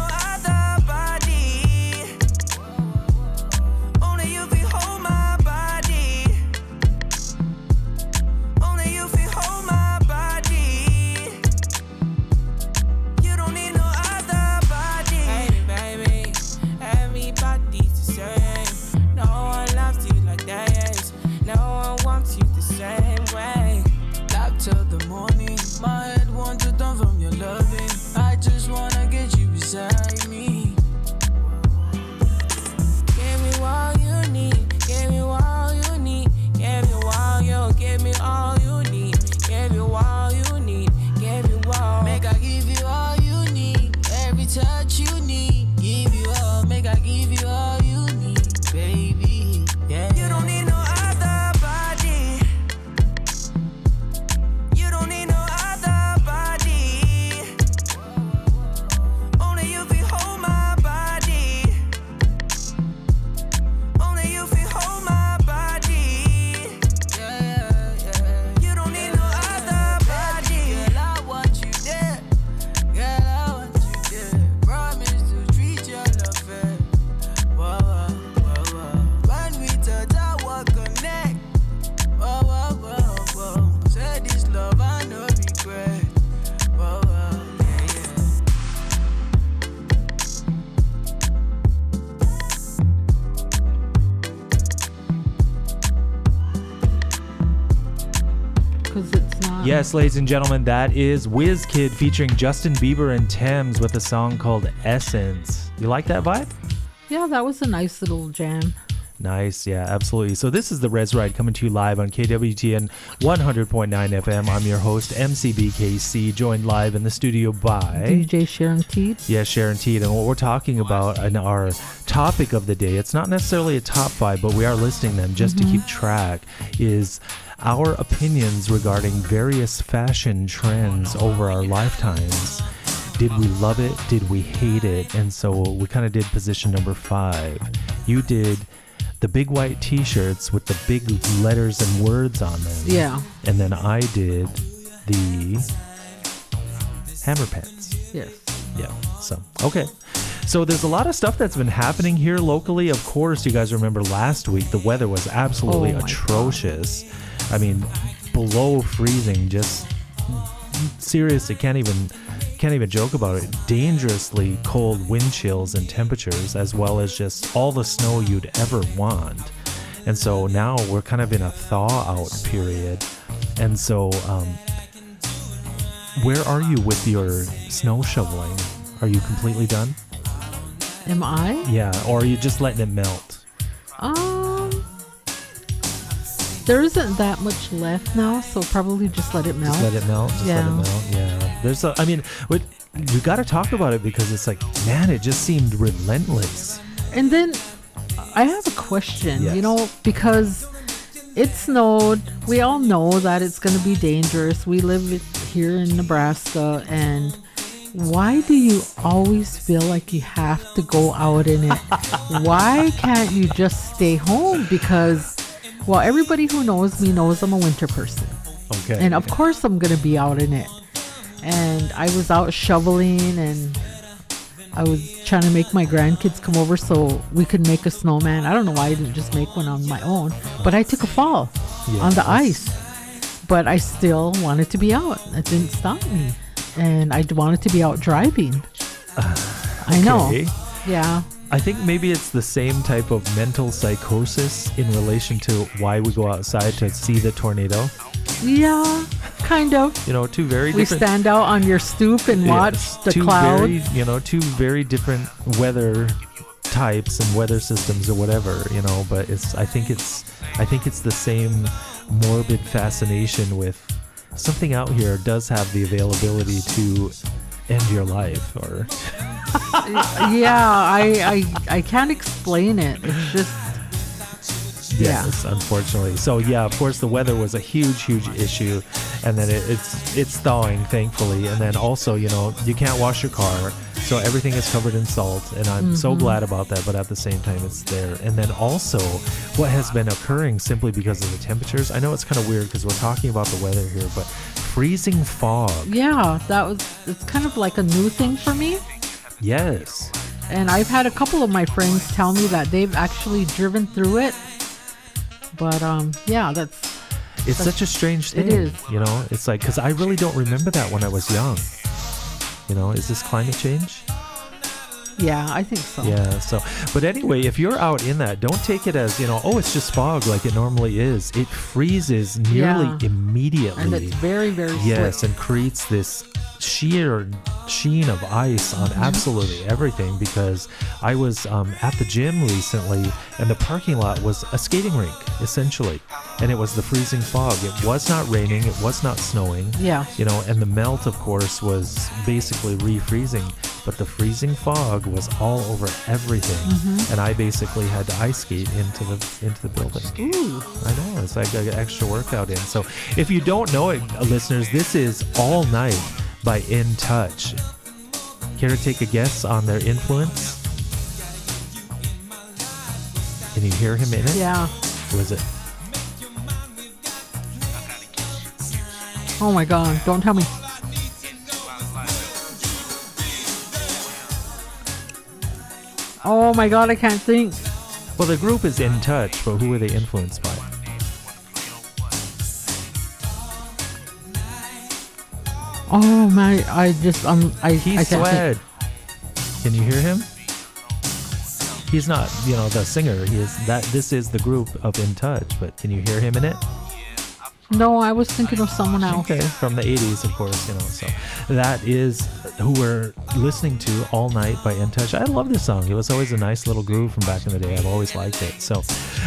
not. Yes, ladies and gentlemen, that is WizKid featuring Justin Bieber and Thames with a song called Essence. You like that vibe? Yeah, that was a nice little jam. Nice, yeah, absolutely. So this is the REZ Ride coming to you live on KWTN 100.9 FM. I'm your host, MC BKC, joined live in the studio by DJ Sharon Teed. Yeah, Sharon Teed. And what we're talking about in our topic of the day, it's not necessarily a top 5, but we are listing them just to keep track, is our opinions regarding various fashion trends over our lifetimes. Did we love it? Did we hate it? And so we kind of did position number 5. You did the big white t-shirts with the big letters and words on them. Yeah. And then I did the hammer pants. Yes. Yeah. So, okay. So there's a lot of stuff that's been happening here locally. Of course, you guys remember last week, the weather was absolutely atrocious. I mean, below freezing, just seriously, can't even joke about it. Dangerously cold wind chills and temperatures, as well as just all the snow you'd ever want. And so now we're kind of in a thaw out period. And so where are you with your snow shoveling? Are you completely done? Am I? Yeah, or are you just letting it melt? There isn't that much left now, so probably just let it melt. Just let it melt. Just let it melt. Yeah. There's I mean, you got to talk about it because it's like, man, it just seemed relentless. And then I have a question, Yes. because it snowed. We all know that it's going to be dangerous. We live here in Nebraska, and why do you always feel like you have to go out in it? Why can't you just stay home? Because, well, everybody who knows me knows I'm a winter person. Okay. And of course I'm going to be out in it. And I was out shoveling, and I was trying to make my grandkids come over so we could make a snowman. I don't know why I didn't just make one on my own, but I took a fall on the ice. But I still wanted to be out. It didn't stop me. And I wanted to be out driving. I know. Yeah. I think maybe it's the same type of mental psychosis in relation to why we go outside to see the tornado. Yeah, kind of. Two very We different... stand out on your stoop and watch the clouds. Two very different weather types and weather systems or whatever, but I think it's the same morbid fascination with something out here does have the availability to end your life, or I can't explain it. It's just yes, unfortunately. So of course the weather was a huge issue, and then it's thawing, thankfully. And then also, you can't wash your car, so everything is covered in salt, and I'm so glad about that. But at the same time, it's there. And then also, what has been occurring simply because of the temperatures. I know it's kind of weird because we're talking about the weather here, but freezing fog. Yeah, it's kind of like a new thing for me. Yes. And I've had a couple of my friends tell me that they've actually driven through it. But it's such a strange thing. It is. It's like, because I really don't remember that when I was young. Is this climate change? Yeah, I think so. Yeah, but anyway, if you're out in that, don't take it as, it's just fog like it normally is. It freezes nearly immediately. And it's very, very yes, slick. and creates this sheen of ice on absolutely everything, because I was at the gym recently, and the parking lot was a skating rink, essentially. And it was the freezing fog. It was not raining. It was not snowing. Yeah. And the melt, of course, was basically refreezing. But the freezing fog was all over everything, and I basically had to ice skate into the building. Ooh. I know, it's like an extra workout in. So if you don't know it, listeners, this is All Night by In Touch. Care to take a guess on their influence? Can you hear him in it? Yeah. Who is it? Oh my God! Don't tell me. Oh my God! I can't think. Well, the group is In Touch, but who are they influenced by? Oh my! I He's can't Sweat. Can you hear him? He's not, the singer. He is that. This is the group of In Touch, but can you hear him in it? No, I was thinking of someone else. Okay, from the 80s, of course, you know. So that is who we're listening to All Night by In Touch. I love this song. It was always a nice little groove from back in the day. I've always liked it. So,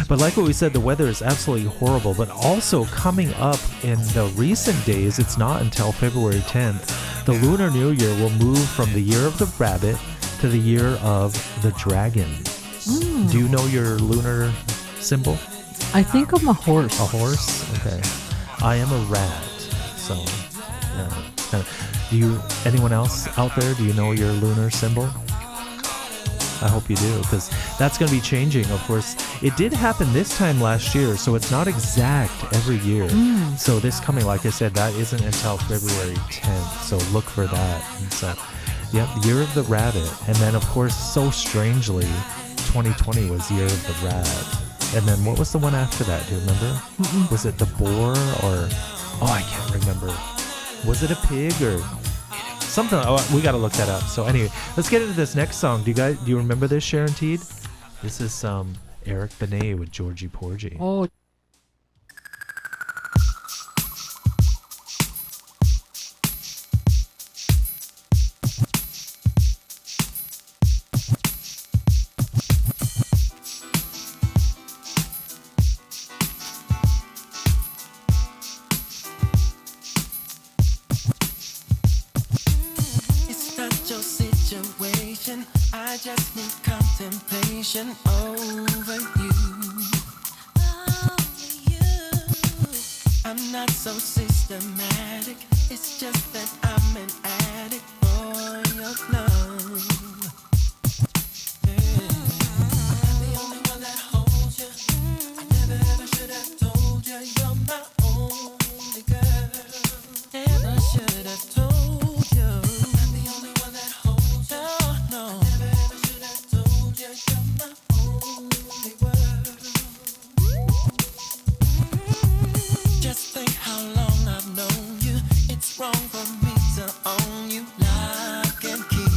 but like what we said, the weather is absolutely horrible. But also coming up in the recent days, it's not until February 10th, the Lunar New Year will move from the year of the rabbit to the year of the dragon. Do you know your lunar symbol? I think I'm a horse. A horse? Okay. I am a rat. So, yeah. Do you, anyone else out there, do you know your lunar symbol? I hope you do, because that's going to be changing, of course. It did happen this time last year, so it's not exact every year. So this coming, like I said, that isn't until February 10th, so look for that. And so, yep, Year of the Rabbit. And then, of course, so strangely, 2020 was Year of the Rat. And then what was the one after that? Do you remember? Was it the boar or... Oh, I can't remember. Was it a pig or something? Oh, we got to look that up. So anyway, let's get into this next song. Do you remember this, Sharon Teed? This is Eric Benet with Georgie Porgy. Oh. I just need contemplation over you. I'm not so systematic. It's just that I'm an addict for your love. The only one that holds you. I never ever should have told you you're my only girl. Never should have told you. I'm the only one that holds you. No. Just think how long I've known you. It's wrong for me to own you. Lock and key.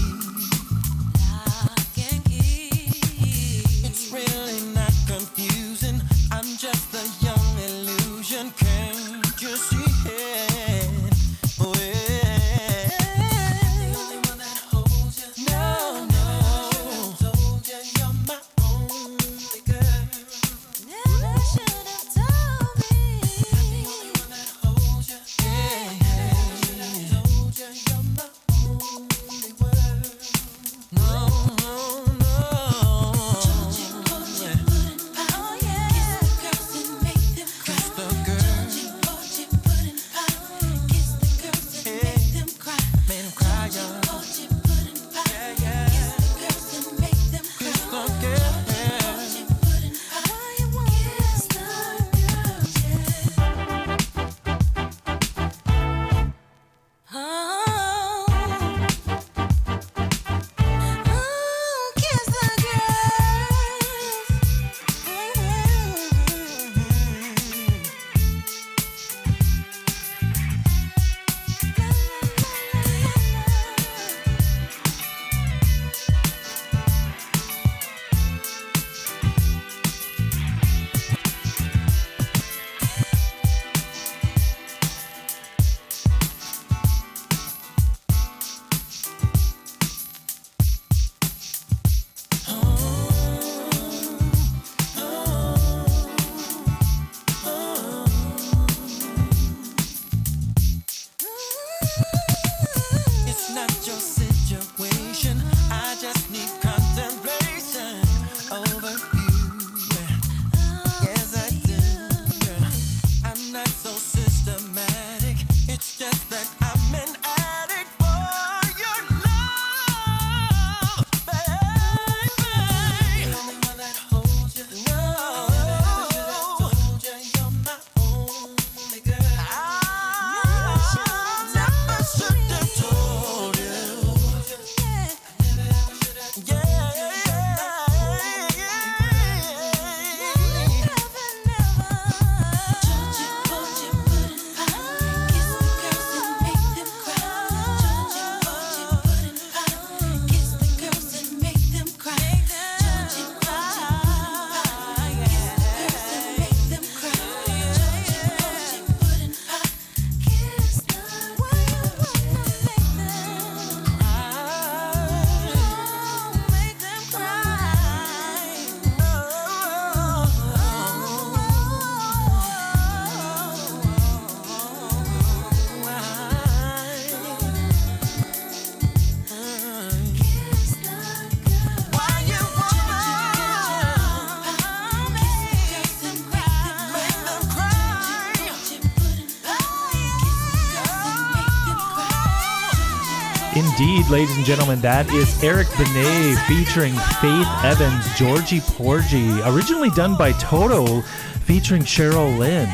indeed, ladies and gentlemen. That is Eric Benet featuring Faith Evans, Georgie Porgy, originally done by Toto, featuring Cheryl Lynn.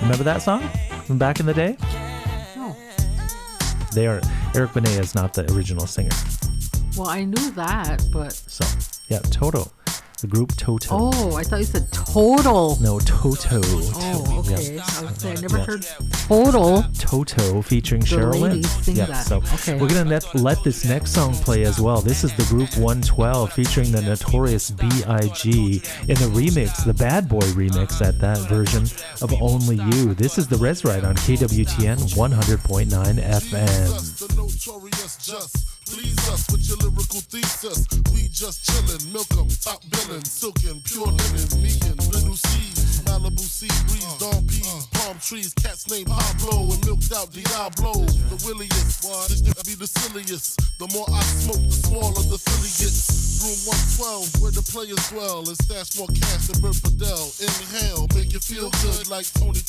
Remember that song from back in the day? No. Eric Benet is not the original singer. Well, I knew that, but... So, yeah, Toto. The group Toto. Oh, I thought you said total. No, Toto. Oh, okay. Yeah. I was saying, I never heard total. Toto featuring Cheryl Lynn. ladies sing Yeah, that. so Okay. we're going to let this next song play as well. This is the group 112 featuring the Notorious B.I.G. in the remix, the Bad Boy remix at that version of Only You. This is the REZ Ride on KWTN 100.9 FM. The notorious just. Please us with your lyrical thesis. We just chillin', milk 'em, top billin', silkin', pure linen, me and little C's, Malibu sea breeze, dawn peas, palm trees, cats named Pablo and milked out Diablo. The williest, this to be the silliest. The more I smoke, the smaller the silly gets. Room 112, where the players dwell, and stash more cash than Bert Fidel. Inhale, make you feel good like Tony.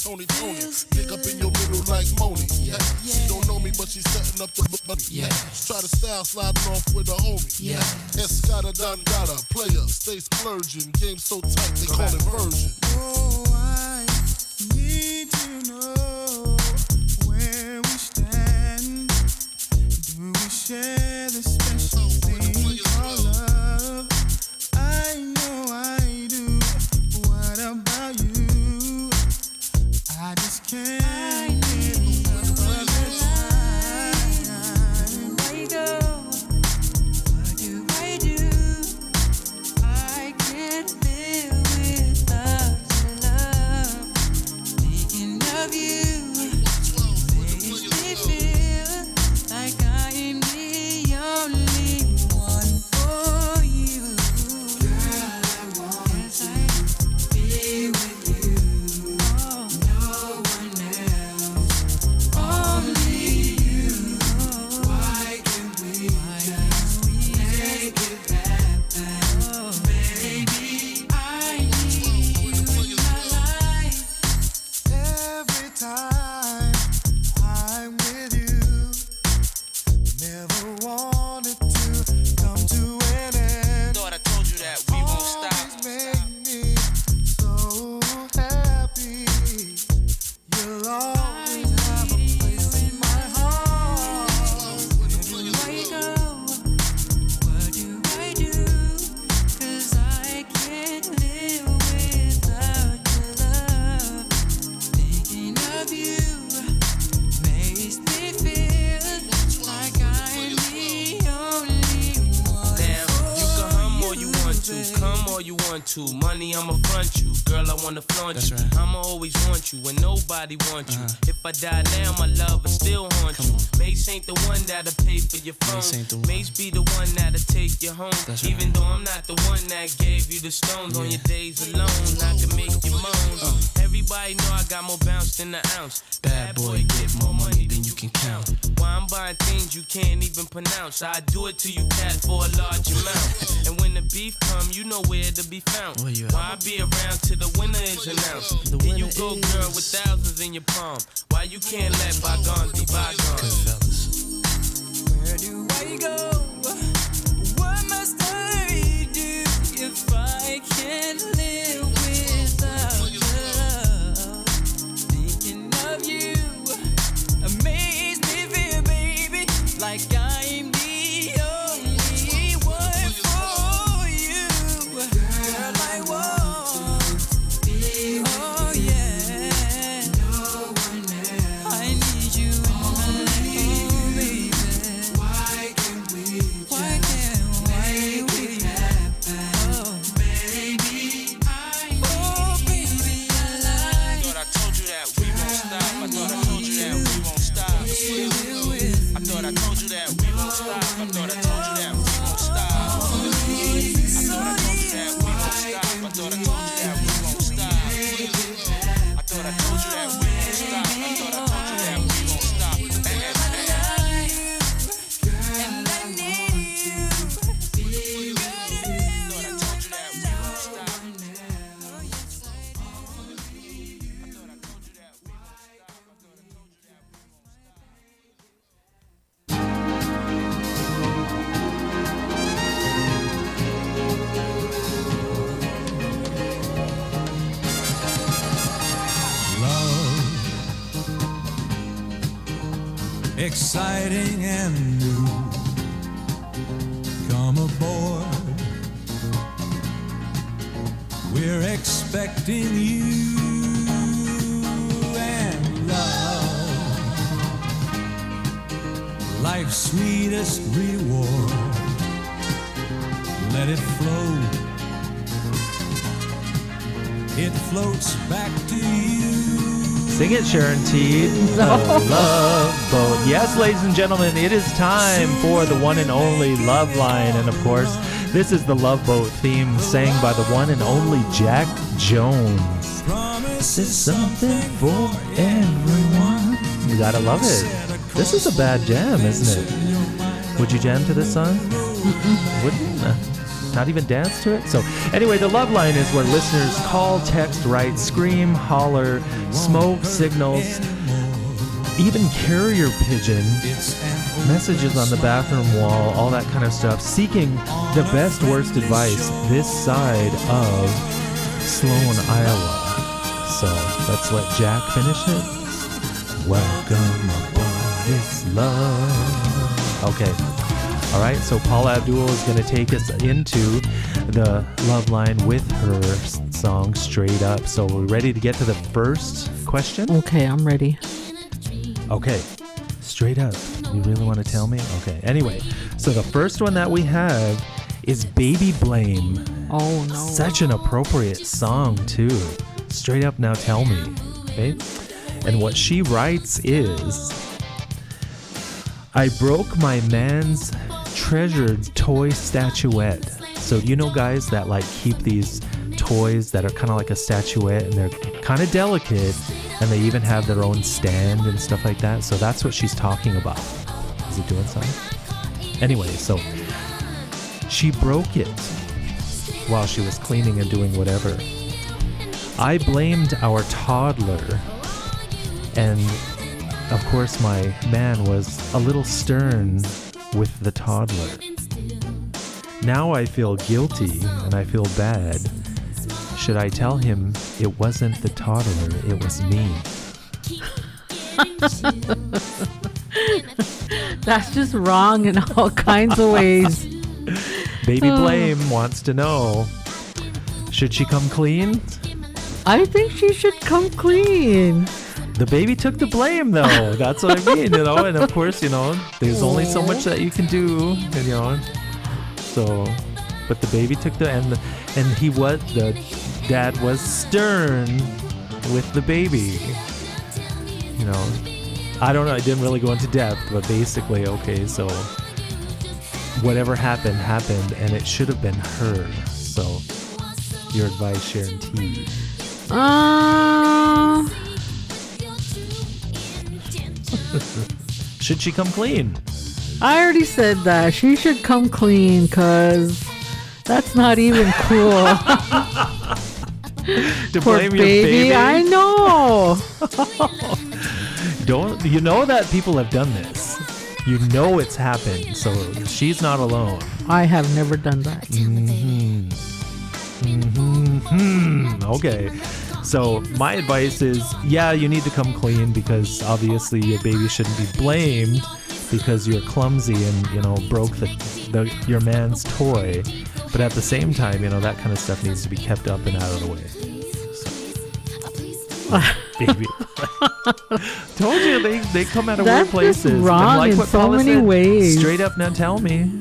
Pick up in your middle like Moni. Yeah. She don't know me, but she's setting up the money. Yeah. Try to style sliding off with a homie. Yeah. Escada Dangada, player, stay splurging. Game so tight, they call it version. Oh, I need to know where we stand. Do we share the special thing called love? I know I do. What about you? I just can't. Money, I'ma front you. Girl, I wanna flaunt you. Right. I'ma always want you when nobody wants you. If I die now, my love will still haunt you. Mace ain't the one that'll pay for your phone. Mace be the one that'll take you home. That's even right. Though I'm not the one that gave you the stones on your days alone, I can make you moan. Everybody know I got more bounce than an ounce. Bad boy, get more money than you can count. Why I'm buying things you can't even pronounce. I do it to you, cat, for a large amount. And when the beef come, you know where to be found. Why I be around till the winner is announced? Here you go, girl, with thousands in your palm. Why you can't let bygones be bygones? Where do I go? What must I do if I can't live without love? Thinking of you amaze me, feel, baby, like I'm the only one for you. Girl, I want be oh yeah. No one else. I need you in my life, oh baby. Why can't we exciting and new. Come aboard. We're expecting you and love, life's sweetest reward. Let it flow. It floats back to you. Sing it, Sharon T. The Love Boat. Yes, ladies and gentlemen, it is time for the one and only Love Line. And of course, this is the Love Boat theme sang by the one and only Jack Jones. This is something for everyone. You gotta love it. This is a bad jam, isn't it? Would you jam to this song? Wouldn't? Not even dance to it? So anyway, the Love Line is where listeners call, text, write, scream, holler, smoke signals, even carrier pigeon, messages on the bathroom wall, all that kind of stuff, seeking the best, worst advice this side of Sloan, Iowa. So let's let Jack finish it. Welcome aboard this love. Okay. All right, so Paula Abdul is going to take us into the Love Line with her song Straight Up. So we're ready to get to the first question? Okay, I'm ready. Okay, straight up. You really want to tell me? Okay, anyway, so the first one that we have is Baby Blame. Oh, no. Such an appropriate song, too. Straight up, now tell me. Okay? And what she writes is, I broke my man's treasured toy statuette. So you know guys that like keep these toys that are kind of like a statuette and they're kind of delicate and they even have their own stand and stuff like that. So that's what she's talking about. Is it doing something? Anyway, so she broke it while she was cleaning and doing whatever. I blamed our toddler, and of course my man was a little stern with the toddler. Now I feel guilty and I feel bad. Should I tell him it wasn't the toddler, it was me? That's just wrong in all kinds of ways. Baby Blame wants to know, should she come clean? I think she should come clean. The baby took the blame, though. That's what I mean, you know. And of course, you know, there's only so much that you can do, and, you know. So, but the baby took the and the dad was stern with the baby. You know, I don't know. I didn't really go into depth, but basically, okay. So, whatever happened, and it should have been her. So, your advice, Sharon T. Should she come clean? I already said that. She should come clean because that's not even cool. To Poor blame your baby? I know. Don't you know that people have done this? You know it's happened, so she's not alone. I have never done that. Okay. So my advice is, yeah, you need to come clean because obviously your baby shouldn't be blamed because you're clumsy and, you know, broke your man's toy. But at the same time, you know, that kind of stuff needs to be kept up and out of the way. So, baby. Told you they come out of weird places. That's wrong and like in what so Paula many said, ways. Straight up, now tell me.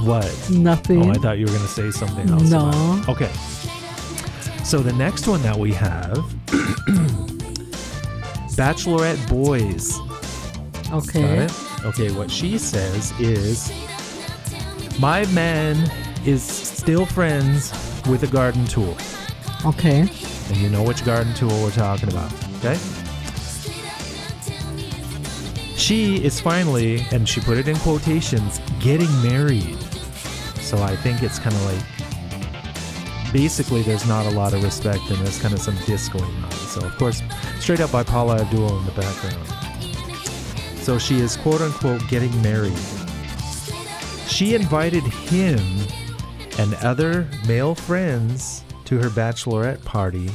What? Nothing. Oh, I thought you were going to say something else. No. Okay. So the next one that we have, Bachelorette Boys. Okay. Got it? Okay, what she says is, my man is still friends with a garden tool. Okay. And you know which garden tool we're talking about, okay? She is finally, and she put it in quotations, getting married. So I think it's kind of like, basically there's not a lot of respect and there's kind of some diss going on. So of course, straight up by Paula Abdul in the background. So she is quote unquote getting married. She invited him and other male friends to her bachelorette party,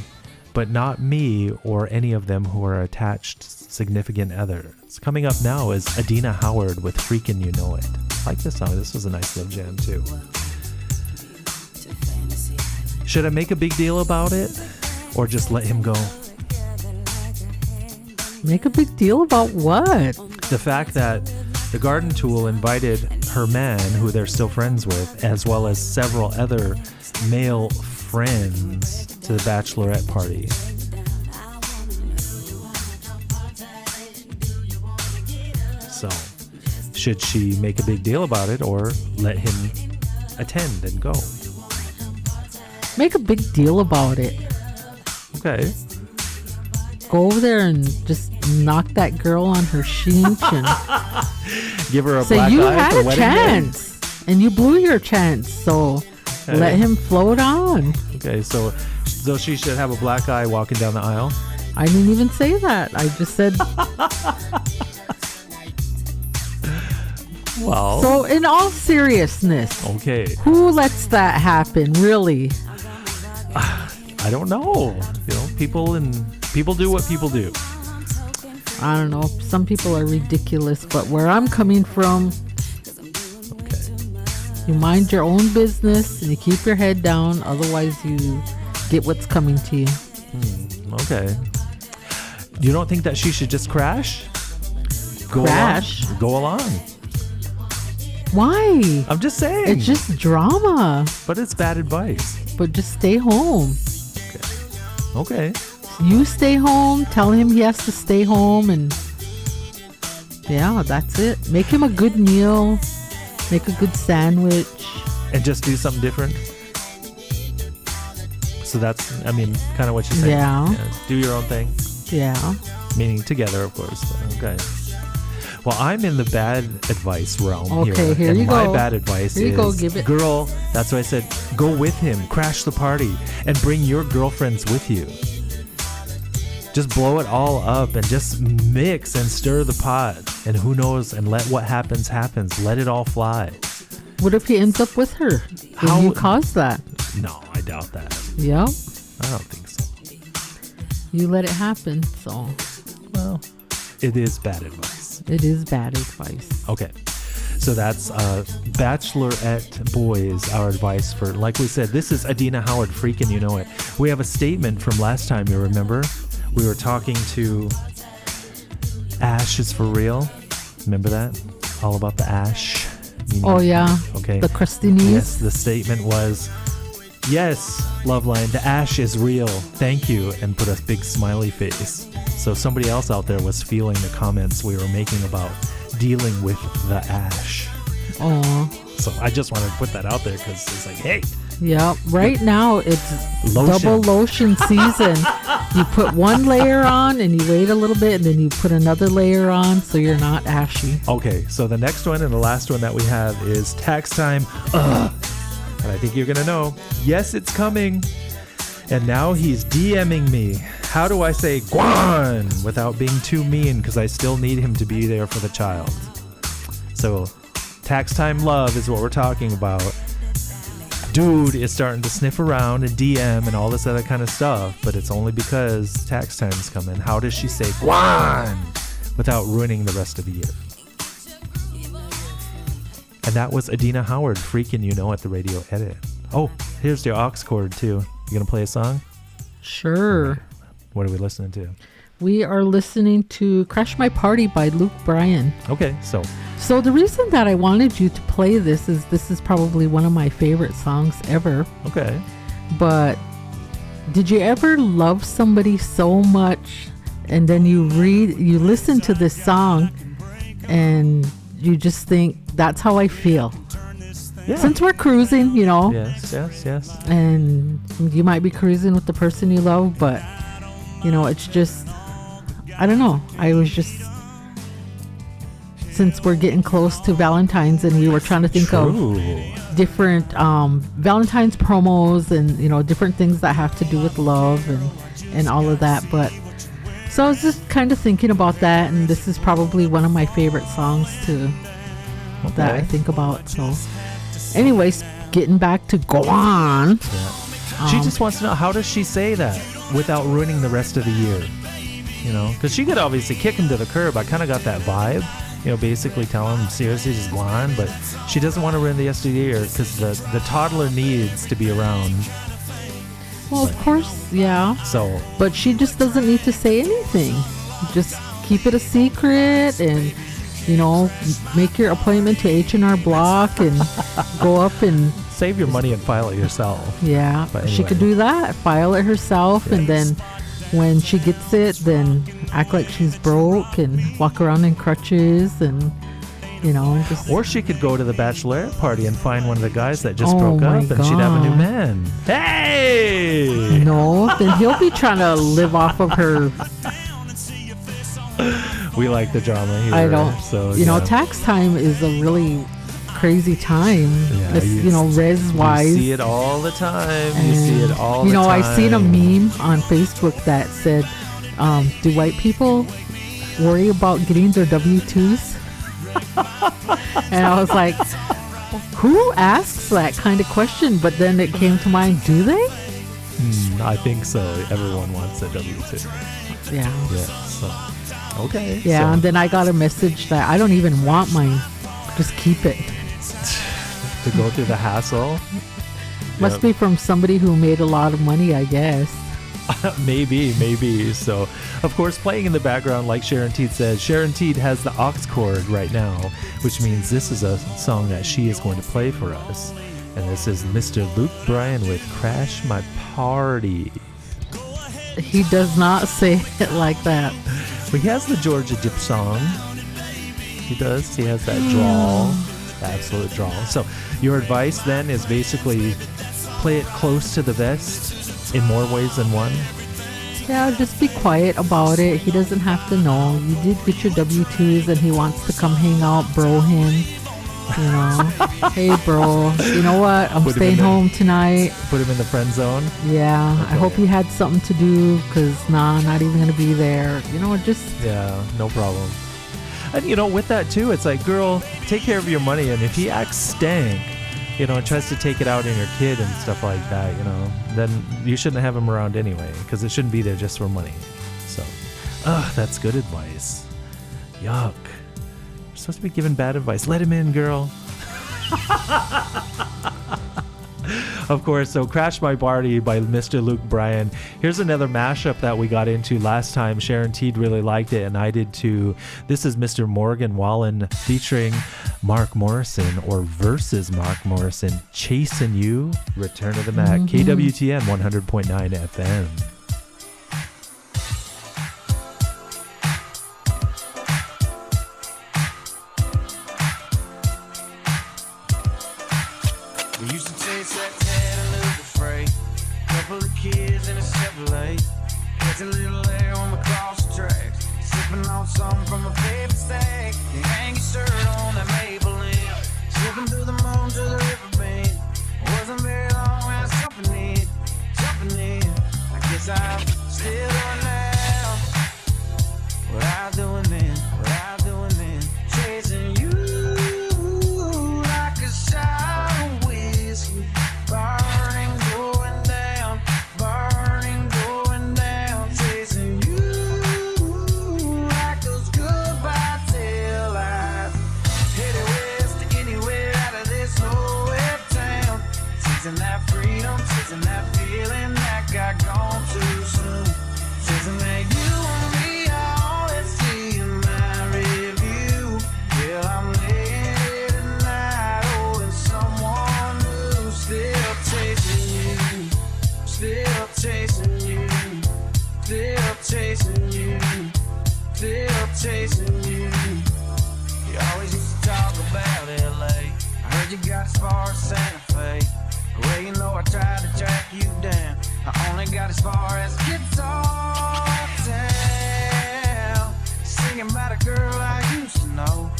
but not me or any of them who are attached significant other. It's coming up now is Adina Howard with Freakin' You Know It. I like this song. This was a nice little jam too. Should I make a big deal about it or just let him go? Make a big deal about what? The fact that the Garden Tool invited her man, who they're still friends with, as well as several other male friends to the bachelorette party. So, should she make a big deal about it or let him attend and go? Make a big deal about it. Okay. Go over there and just knock that girl on her shinch and Give her a say black you eye had for a wedding day? chance and you blew your chance. So let him float on. Okay, so she should have a black eye walking down the aisle? I didn't even say that. I just said. Well. So in all seriousness, Okay. who lets that happen? Really? I don't know. You know, people do what people do. I don't know. Some people are ridiculous, but where I'm coming from, Okay. you mind your own business and you keep your head down. Otherwise, you get what's coming to you. Okay. You don't think that she should just crash? Crash? Go along. Why? I'm just saying. It's just drama. But it's bad advice. But just stay home. Okay. You stay home. Tell him he has to stay home, and yeah, that's it. Make him a good meal. Make a good sandwich. And just do something different. So that's, I mean, kind of what you're saying. Yeah. Do your own thing. Yeah. Meaning together, of course. Okay. Well, I'm in the bad advice realm Okay, here and you my go. bad advice Here you is, go, give it. girl, that's why I said, go with him, crash the party, and bring your girlfriends with you. Just blow it all up and just mix and stir the pot. And who knows, and let what happens. Let it all fly. What if he ends up with her? How- How you cause that? No, I doubt that. Yep. I don't think so. You let it happen. So Well, it is bad advice. it is bad advice. Okay. So that's Bachelorette Boys, our advice for, like we said, this is Adina Howard, Freakin' You Know It. We have a statement from last time, you remember? We were talking to Ash is for real. Remember that? All about the ash. Oh yeah. Okay. The crusty knees. Yes, the statement was, yes, Loveline, the ash is real. Thank you. And put a big smiley face. So somebody else out there was feeling the comments we were making about dealing with the ash. Oh. So I just wanted to put that out there because it's like, hey. Yeah. Right now it's Lotion. double lotion season. You put one layer on and you wait a little bit and then you put another layer on so you're not ashy. Okay, so the next one and the last one that we have is tax time. Ugh. And I think you're going to know. Yes, it's coming. And now he's DMing me. How do I say Guan without being too mean? Because I still need him to be there for the child. So tax time love is what we're talking about. Dude is starting to sniff around and DM and all this other kind of stuff. But it's only because tax time's coming. How does she say Guan without ruining the rest of the year? And that was Adina Howard, Freakin' You Know at the radio edit. Oh, here's your aux cord too. You gonna play a song? Sure. What are we listening to? We are listening to Crash My Party by Luke Bryan. Okay, so So the reason that I wanted you to play this is probably one of my favorite songs ever. okay. But did you ever love somebody so much and then you listen to this song and you just think, that's how I feel? Yeah. Since we're cruising, you know, Yes. and you might be cruising with the person you love, but you know, it's just, I don't know. I was just, since we're getting close to Valentine's and we were trying to think of True. different Valentine's promos and, you know, different things that have to do with love and all of that. But so I was just kind of thinking about that, and this is probably one of my favorite songs that I think about. So anyways, getting back to Go On. She just wants to know, how does she say that without ruining the rest of the year? you know, because she could obviously kick him to the curb. I kind of got that vibe, you know, basically tell him seriously just go on, but she doesn't want to ruin the STD because the toddler needs to be around. Well, of course, yeah. So, but she just doesn't need to say anything. Just keep it a secret and, you know, make your appointment to H&R Block and go up and save your money and file it yourself. Yeah, But she could anyway. do that. File it herself, and then when she gets it, then act like she's broke and walk around in crutches and, you know, just. Or she could go to the bachelorette party and find one of the guys that just Oh broke my up, and she'd have a new God. man. Hey! No, then he'll be trying to live off of her. We like the drama here. I don't. So You know, yeah. tax time is a really crazy time. Yeah, This, you know, res You wise. see it all the time. You see it all You the know, time. I seen a meme on Facebook that said, do white people worry about getting their W-2s? And I was like, who asks that kind of question? But then it came to mind, do they? I think so. Everyone wants a W-2. Yeah. Yeah, so. Okay. Yeah, so and then I got a message that I don't even want mine. Just keep it. to go through the hassle. Must Yep. be from somebody who made a lot of money, I guess. Maybe. So, of course, playing in the background, like Sharon Teed says, Sharon Teed has the aux cord right now, which means this is a song that she is going to play for us. And this is Mr. Luke Bryan with Crash My Party. He does not say it like that. Well, he has the Georgia Dip song. He does. He has that drawl, the absolute drawl. So your advice then is basically play it close to the vest in more ways than one. Yeah, just be quiet about it. He doesn't have to know. You did get your W-2s and he wants to come hang out, bro him. You know, hey bro, you know what? I'm Put him staying in the- home tonight. Put him in the friend zone. Yeah, I Okay. hope you had something to do because, nah, not even going to be there. You know, just, Yeah, no problem. And you know, with that too, it's like, girl, take care of your money. And if he acts stank, you know, and tries to take it out on your kid and stuff like that, you know, then you shouldn't have him around anyway, because it shouldn't be there just for money. So, that's good advice. Yuck. You're supposed to be giving bad advice. Let him in, girl. Of course, so Crash My Party by Mr. Luke Bryan. Here's another mashup that we got into last time. Sharon Teed really liked it, and I did too. This is Mr. Morgan Wallen featuring Mark Morrison, or versus Mark Morrison, Chasing You, Return of the Mac, KWTN 100.9 FM. We used to chase that tan and live afraid. Couple of kids in a Chevrolet. Catch a little air on the cross tracks. Sipping on something from a paper stack. You hang your shirt on that maple leaf. Slipping through the moon to the riverbed. Wasn't very long when I was jumping in. I guess I'm still doing now what I was doing then. Chasing you like a shot of whiskey. Burning, going down, chasing you like those goodbye tail lights. Headed west to anywhere out of this nowhere town. Chasing that freedom, chasing that feeling that got gone too soon. Chasing that you and me, all at sea in my review. Well, I'm laying here tonight, holding someone new. Still chasing you, still chasing you, still chasing you, still chasing you. You always used to talk about LA. I heard you got as far as Santa Fe. Well, you know I tried to track you down. I only got as far as Guitar Town. Singing about a girl I used to know.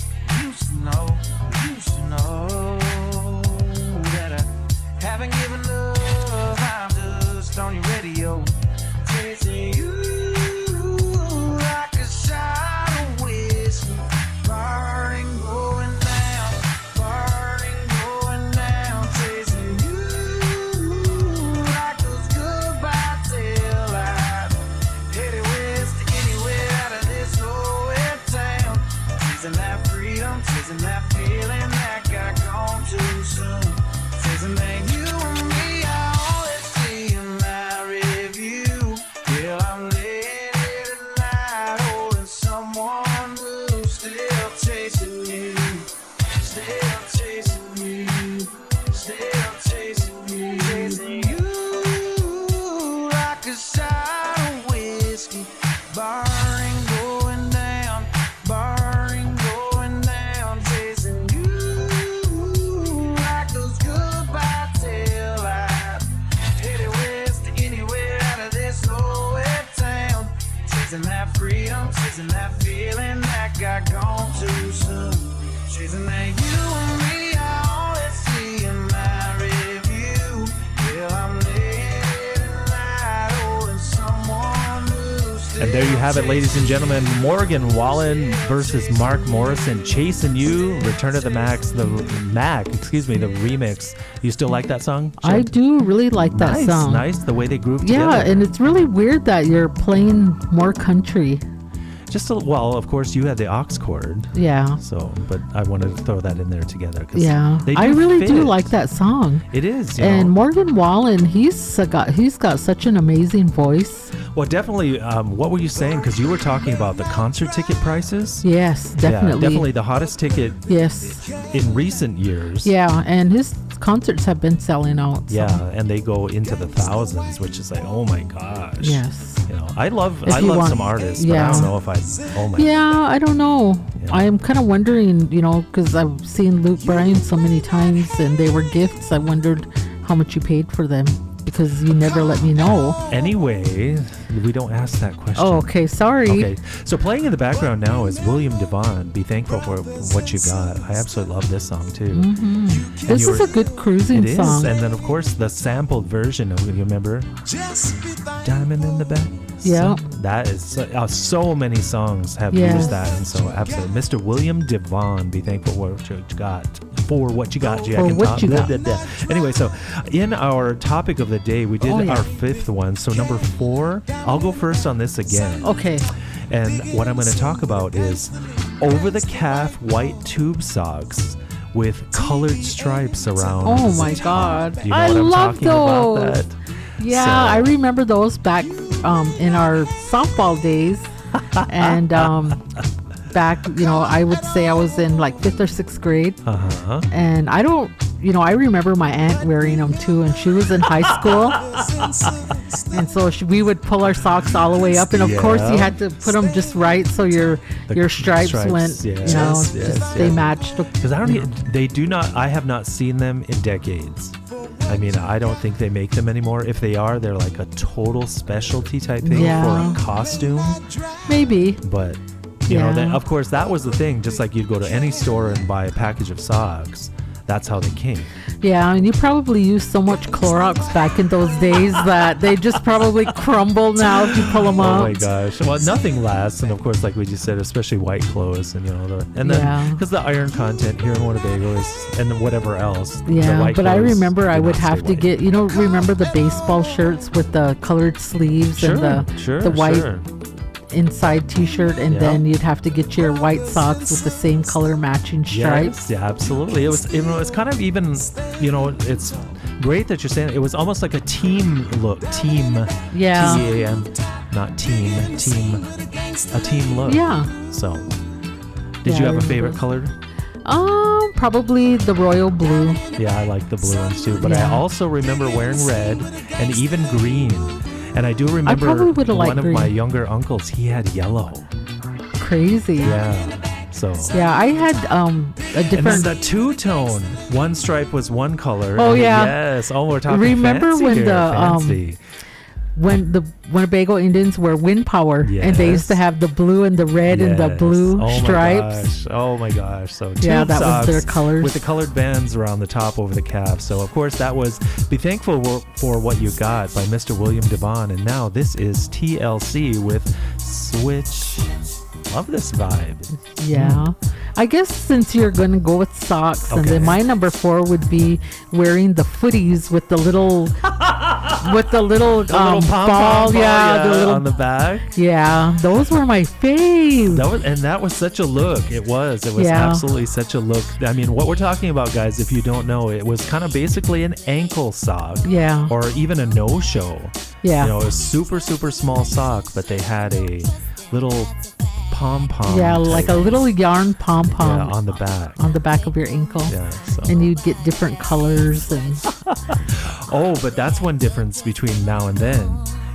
That I haven't given up. I'm just on your radio. Chasing you like a shot of whiskey. Burning, going down, chasing you like those goodbye tail lights. Headed west to anywhere down, chasing that feeling that got gone too soon. Chasing that you and me, I always see in my review. Yeah, I'm living right, holding someone new. And there you have it, ladies and gentlemen. Morgan Wallen versus Mark Morrison, Chasing You, Return of the Max, the remix. You still like that song, Jen? I do really like that song. Nice, the way they groove Yeah, together. and it's really weird that you're playing more country. Well, of course, you had the aux chord. Yeah. So, but I wanted to throw that in there together. 'Cause Yeah. they do I really do fit. like that song. It is. And Morgan Wallen, he's got such an amazing voice. Well, definitely. What were you saying? Because you were talking about the concert ticket prices. Yes, Yeah, definitely. definitely the hottest ticket Yes. in recent years. Yeah, and his concerts have been selling out. So. Yeah, and they go into the thousands, which is like, oh my gosh. Yes. I love If you want- some artists, but I yeah. don't know if I. Oh my. Yeah, I don't know. Yeah. I am kind of wondering, because I've seen Luke Bryan so many times and they were gifts. I wondered how much you paid for them because you never let me know. Anyway, we don't ask that question. Oh, okay. Sorry. Okay, so playing in the background now is William Devon, Be Thankful for What You Got. I absolutely love this song too. Mm-hmm. This is a good cruising It song. is, and then of course the sampled version of, you remember? Diamond in the Back. Yeah. That is, so many songs have Yes. used that, and so absolutely. Mr. William Devon, Be Thankful for What You Got. For what you got, Jack. For and what Tom. you got. Anyway, so in our topic of the day, we did Oh, yeah. our fifth one. So number 4, I'll go first on this again. Okay. And what I'm going to talk about is over-the-calf white tube socks with colored stripes around. Oh the my top. God. Do you know I what I'm love talking about those. that? Yeah, So- I remember those back in our softball days. And back, I would say I was in like 5th or 6th grade. Uh-huh. And I don't, I remember my aunt wearing them too, and she was in high school. And so we would pull our socks all the way up, and of course you Yeah. had to put them just right so your stripes went, yes, they matched. Because I have not seen them in decades. I mean, I don't think they make them anymore. If they are, they're like a total specialty type thing Yeah. for a costume. Maybe. But, then, of course, that was the thing. Just like you'd go to any store and buy a package of socks. That's how they came. Yeah, and you probably used so much Clorox back in those days that they just probably crumble now if you pull them out. Oh my gosh! Well, nothing lasts, and of course, like we just said, especially white clothes, and then Yeah. because the iron content here in Winnebago is, and whatever else. the Yeah, white but I clothes remember I do would not stay have to white. get, remember the baseball shirts with the colored sleeves and the white inside t-shirt, and Yeah. then you'd have to get your white socks with the same color matching stripes. Yes, yeah, absolutely. It was, it's kind of even, it's great that you're saying it was almost like a team look, Yeah. T-E-A-M, not team, a team look. Yeah. So, did Yeah, you I have a remember. favorite color? Probably the royal blue. Yeah, I like the blue ones too, but I Yeah. also remember wearing red and even green. And I do remember probably would've liked one of my green. younger uncles, he had yellow. Crazy. Yeah. So. Yeah, I had a And then different. the two-tone. One stripe was one color. Oh, and yeah. Yes. Oh, we're talking Remember fancy when here, the, fancy. when the Winnebago Indians were wind power, and they used to Yes. have the blue and the red and the Yes. blue Oh stripes. Oh my gosh. So Yeah, tube that was their socks colors. with the colored bands around the top over the calf. So of course that was Be Thankful for What You Got by Mr. William Devon. And now this is TLC with Switch. Love this vibe. Yeah. I guess since you're going to go with socks, and Okay. then my number 4 would be wearing the footies with the little, pom-pom ball. Yeah, the little, on the back. yeah, those were my fave. That was such a look. It was Yeah. absolutely such a look. I mean, what we're talking about, guys, if you don't know, it was kind of basically an ankle sock. Yeah. Or even a no-show. Yeah. You know, a super, super small sock, but they had a little pom-pom. Yeah, like a type- little yarn pom-pom Yeah, on the back. on the back of your ankle. Yeah. So. And you'd get different colors and Oh, but that's one difference between now and then.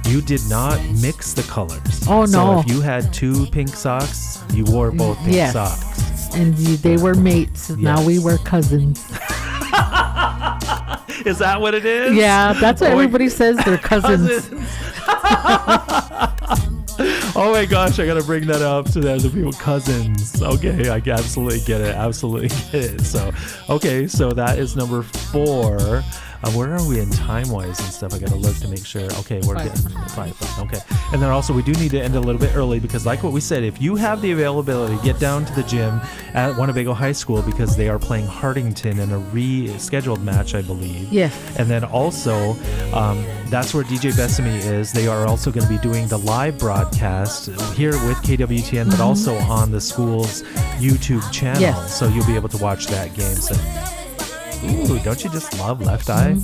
You did not mix the colors. Oh, So no. if you had 2 pink socks, you wore both pink Yes. socks. they were mates. Now we were cousins. Is that what it is? Yeah, that's what Oh, everybody says. They're cousins. Oh my gosh, I gotta bring that up to the other people. Cousins. Okay, I absolutely get it. Absolutely get it. So, okay, so that is number 4. Where are we in time-wise and stuff? I gotta look to make sure. Okay, we're getting 5. Okay, and then also we do need to end a little bit early because, like what we said, if you have the availability, get down to the gym at Winnebago High School because they are playing Hardington in a rescheduled match, I believe. Yes. And then also, that's where DJ Besame is. They are also going to be doing the live broadcast here with KWTN, but also on the school's YouTube channel. Yes. So you'll be able to watch that game. So, ooh, don't you just love Left Eye?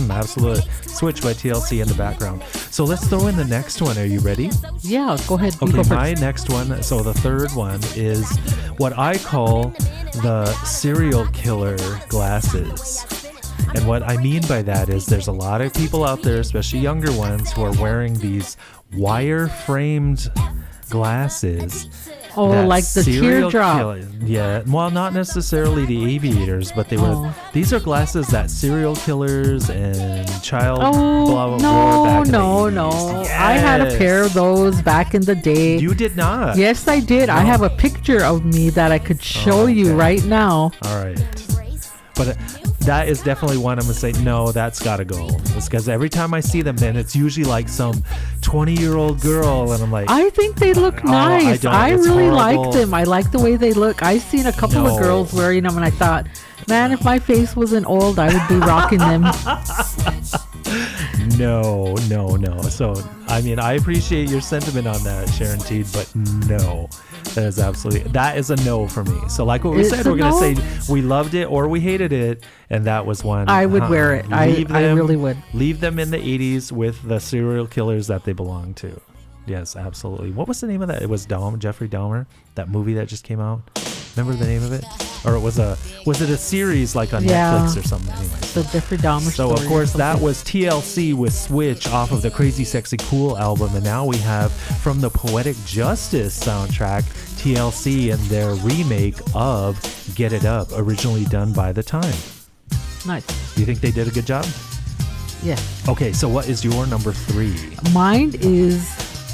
Absolutely. Switch by TLC in the background. So let's throw in the next one. Are you ready? Yeah, go ahead. You Okay, go first. my next one, so the third one is what I call the serial killer glasses. And what I mean by that is there's a lot of people out there, especially younger ones, who are wearing these wire-framed glasses. Oh, that like the serial teardrop. killer- yeah, well, not necessarily the aviators, but they were. Oh. These are glasses that serial killers and child Oh, blah blah wore back in the no. 80s. I had a Yes. pair of those back in the day. You did not. Yes, I did. I have a picture of me that I could show you okay. right now. All right. But that is definitely one I'm going to say, no, that's got to go. It's because every time I see them, then it's usually like some 20-year-old girl, and I'm like, I think they look nice. don't. I It's really horrible. like them. I like the way they look. I've seen a couple of No. girls wearing them, and I thought, man, if my face wasn't old, I would be rocking them. no. So, I mean, I appreciate your sentiment on that, Sharon Teed, but no. That is a no for me. So like what we It's said, a we're going to no? say we loved it or we hated it, and that was one. I would wear it. I really would. Leave them in the 80s with the serial killers that they belong to. Yes, absolutely. What was the name of that? It was Jeffrey Dahmer, that movie that just came out. Remember the name of it? Or was it a series like on Netflix or something? Anyway. The Jeffrey Dahmer So, of story or course, that something. was TLC with Switch off of the Crazy Sexy Cool album. And now we have from the Poetic Justice soundtrack, TLC and their remake of Get It Up, originally done by The Time. Nice. Do you think they did a good job? Yeah. Okay, so what is your number 3? Mine is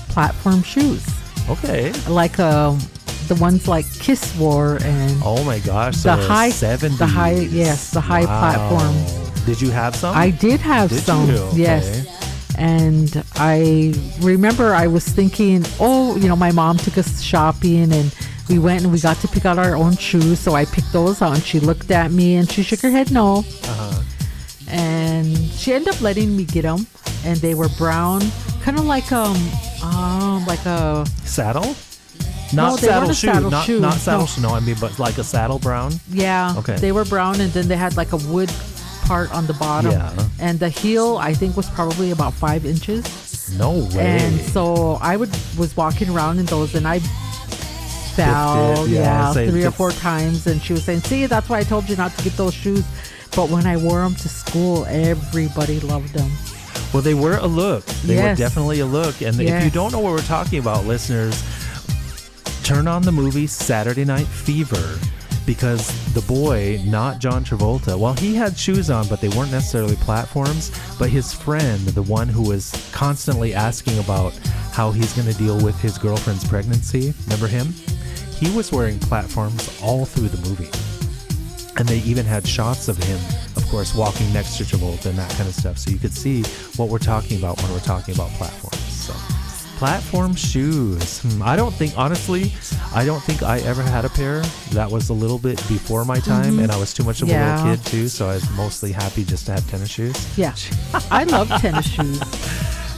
platform shoes. Okay. Like the ones like Kiss wore and Oh my gosh, so the high 70s. the high platform. Did you have some? I did have Did some. you? Okay. Yes. And I remember I was thinking, my mom took us shopping and we went and we got to pick out our own shoes. So I picked those out and she looked at me and she shook her head no. Uh-huh. And she ended up letting me get them. And they were brown, kind of like a Saddle? No, Not they saddle weren't a shoe. saddle Not shoe. saddle No. shoe. No, I mean, but like a saddle brown. Yeah. Okay. They were brown and then they had like a wood part on the bottom. Yeah. And the heel I think was probably about 5 inches. No way. And so I was walking around in those and I fell, say 3 or it's- 4 times. And she was saying, see, that's why I told you not to get those shoes. But when I wore them to school, everybody loved them. Well, they were a look. They were Yes. definitely a look. And if you Yes. don't know what we're talking about, listeners, turn on the movie Saturday Night Fever, because the boy, not John Travolta, well, he had shoes on, but they weren't necessarily platforms. But his friend, the one who was constantly asking about how he's going to deal with his girlfriend's pregnancy, remember him? He was wearing platforms all through the movie. And they even had shots of him, of course, walking next to Travolta and that kind of stuff. So you could see what we're talking about when we're talking about platforms. So, platform shoes. I don't think I ever had a pair. That was a little bit before my time, and I was too much of a little kid too. So I was mostly happy just to have tennis shoes. Yeah. I love tennis shoes.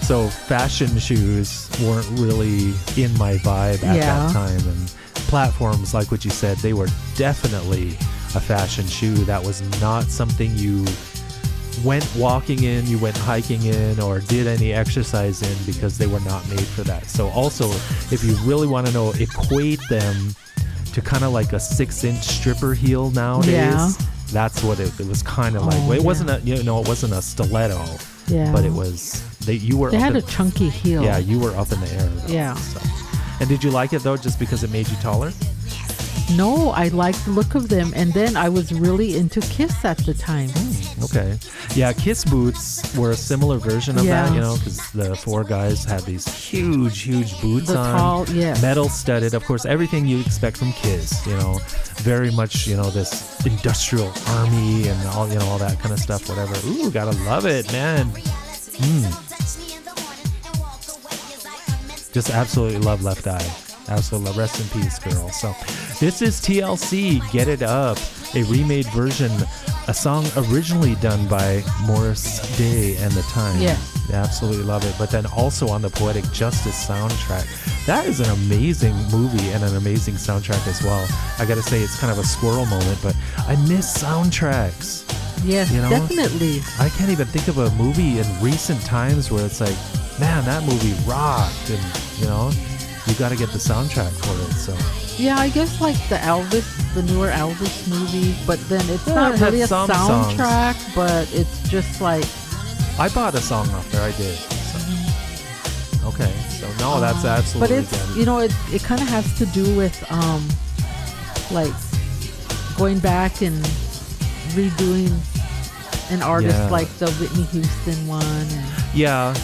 So fashion shoes weren't really in my vibe at that time. And platforms, like what you said, they were definitely a fashion shoe. That was not something you went walking in, you went hiking in, or did any exercise in, because they were not made for that. So also, if you really want to know, equate them to kind of like a 6-inch stripper heel nowadays. Yeah. That's what it was kind of like. It wasn't it wasn't a stiletto. Yeah. But it was they had a chunky heel. Yeah, you were up in the air. Though, Yeah. So. And did you like it though, just because it made you taller? No, I liked the look of them. And then I was really into Kiss at the time. Okay. Yeah, Kiss Boots were a similar version of that, Yeah. you know, because the four guys had these huge, huge boots The on. tall, yeah. Metal studded. Of course, everything you expect from Kiss, you know, very much, you know, this industrial army and all, you know, all that kind of stuff, whatever. Ooh, gotta love it, man. Just absolutely love Left Eye. Absolutely love. Rest in peace, girl. So this is TLC, Get It Up, a remade version, a song originally done by Morris Day and the Time. Yeah. Absolutely love it. But then also on the Poetic Justice soundtrack. That is an amazing movie and an amazing soundtrack as well. I gotta say, it's kind of a squirrel moment, but I miss soundtracks. Yes, You know? definitely. I can't even think of a movie in recent times where it's like, man, that movie rocked, and you know, you got to get the soundtrack for it. So Yeah, I guess like the newer Elvis movie, but then it's Yeah, not it had really a some songs. soundtrack, but it's just like, I bought a song off there. I did. So. Okay, so no, that's but absolutely it's, good. you know, it kind of has to do with like going back and redoing an artist Yeah. like the Whitney Houston one. And Yeah,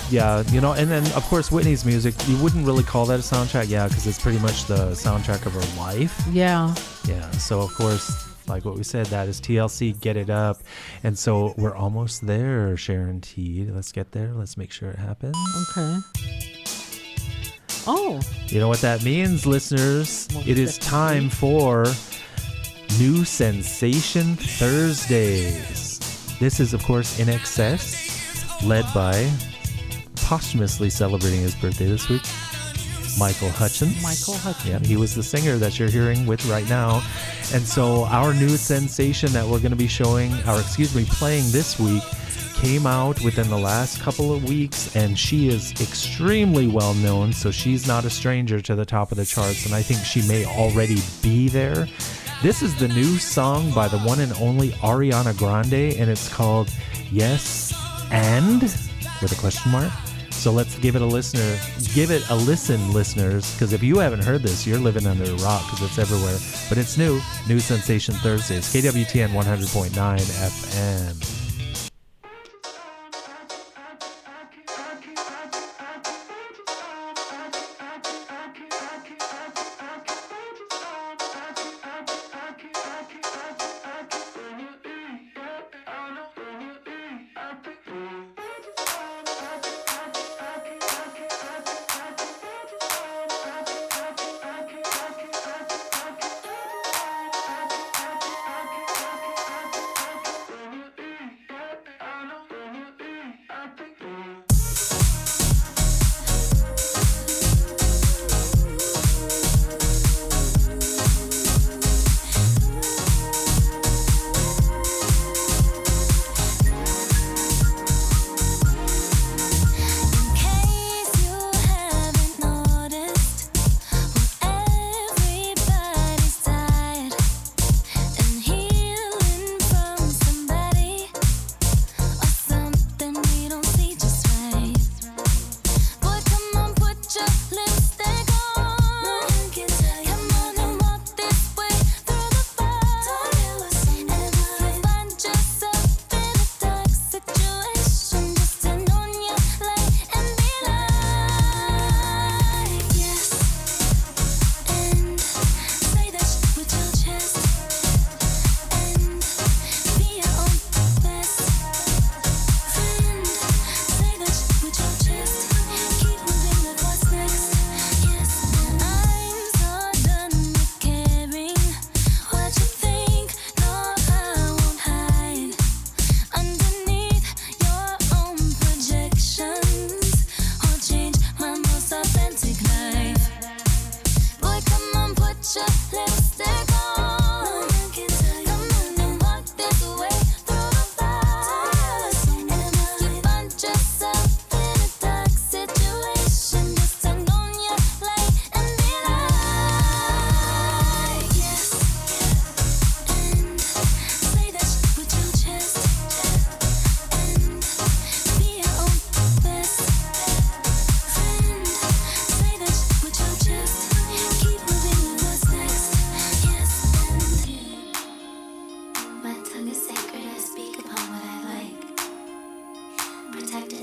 you know, and then of course Whitney's music, you wouldn't really call that a soundtrack, yeah, because it's pretty much the soundtrack of her life. yeah, Yeah, so of course, like what we said, that is TLC, Get It Up. And so we're almost there, Sharon T. Let's get there. Let's make sure it happens. okay. Oh, You know what that means, listeners? Most It is time for New Sensation Thursdays. This is, of course, In Excess, led by, posthumously celebrating his birthday this week, Michael Hutchins. Michael Hutchins. Yeah, he was the singer that you're hearing with right now. And so our new sensation that we're going to be playing this week came out within the last couple of weeks, and she is extremely well known, so she's not a stranger to the top of the charts, and I think she may already be there. This is the new song by the one and only Ariana Grande, and it's called Yes and with a question mark. So let's give it a listen, listeners, because if you haven't heard this, you're living under a rock, because it's everywhere. But it's new Sensation Thursdays, KWTN 100.9 FM.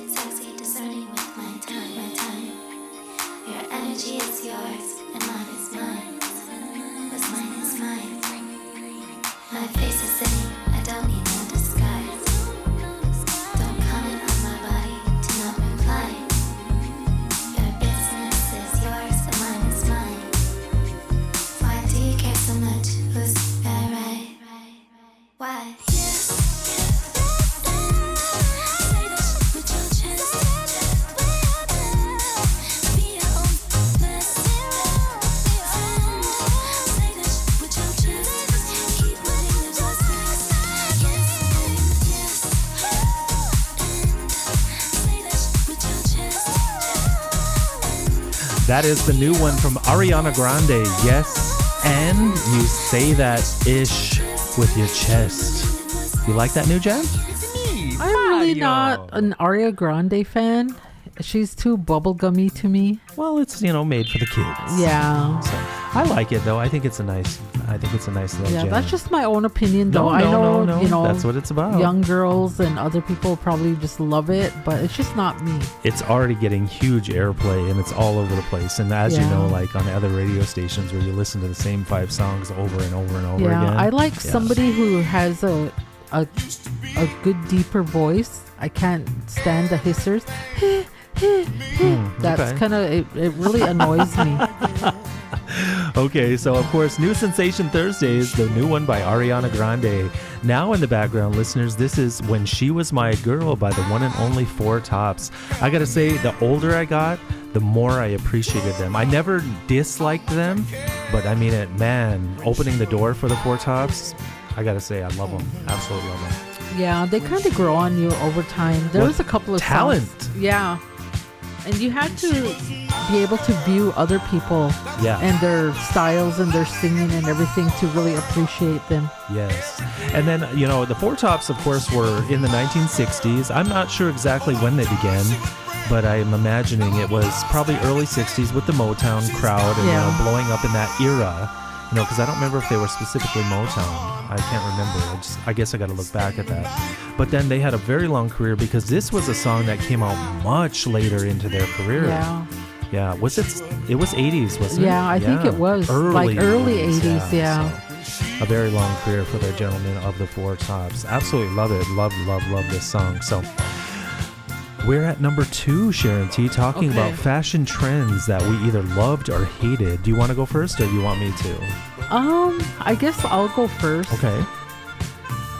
sexy, discerning with my time. Your energy is yours, and mine is mine. What's mine is mine. My face is sitting, I don't need no disguise. Don't comment on my body, do not reply. Your business is yours, and mine is mine. Why do you care so much? Who's that right? Why? That is the new one from Ariana Grande. Yes, and you say that ish with your chest. You like that new jam? I'm really not an Ariana Grande fan. She's too bubblegummy to me. Well, it's made for the kids. Yeah. So, I like it though. I think it's a nice little Yeah, jam. that's just my own opinion though. No, I know, no. That's what it's about. Young girls and other people probably just love it, but it's just not me. It's already getting huge airplay and it's all over the place. And as you know, like on the other radio stations where you listen to the same 5 songs over and over and over again. Yeah, I like somebody who has a good deeper voice. I can't stand the hissers. That's kind of it really annoys me. Okay, so of course, New Sensation Thursdays, the new one by Ariana Grande. Now in the background, listeners, this is When She Was My Girl by the one and only Four Tops. I gotta say, the older I got, the more I appreciated them. I never disliked them, but I mean it, man, opening the door for the Four Tops, I gotta say, I love them. Absolutely love them. Yeah, they kind of grow on you over time. There was a couple of talent. songs. Yeah. And you had to be able to view other people and their styles and their singing and everything to really appreciate them. Yes. And then, the Four Tops, of course, were in the 1960s. I'm not sure exactly when they began, but I'm imagining it was probably early 60s with the Motown crowd and blowing up in that era. Because I don't remember if they were specifically Motown. I can't remember. I guess I got to look back at that. But then they had a very long career because this was a song that came out much later into their career. Yeah. Yeah. Was it? It was 80s, wasn't it? Yeah, I think it was. Early 80s, yeah. So a very long career for the gentlemen of the Four Tops. Absolutely love it. Love this song. So we're at number 2, Sharon T, talking about fashion trends that we either loved or hated. Do you want to go first or do you want me to? I guess I'll go first. Okay.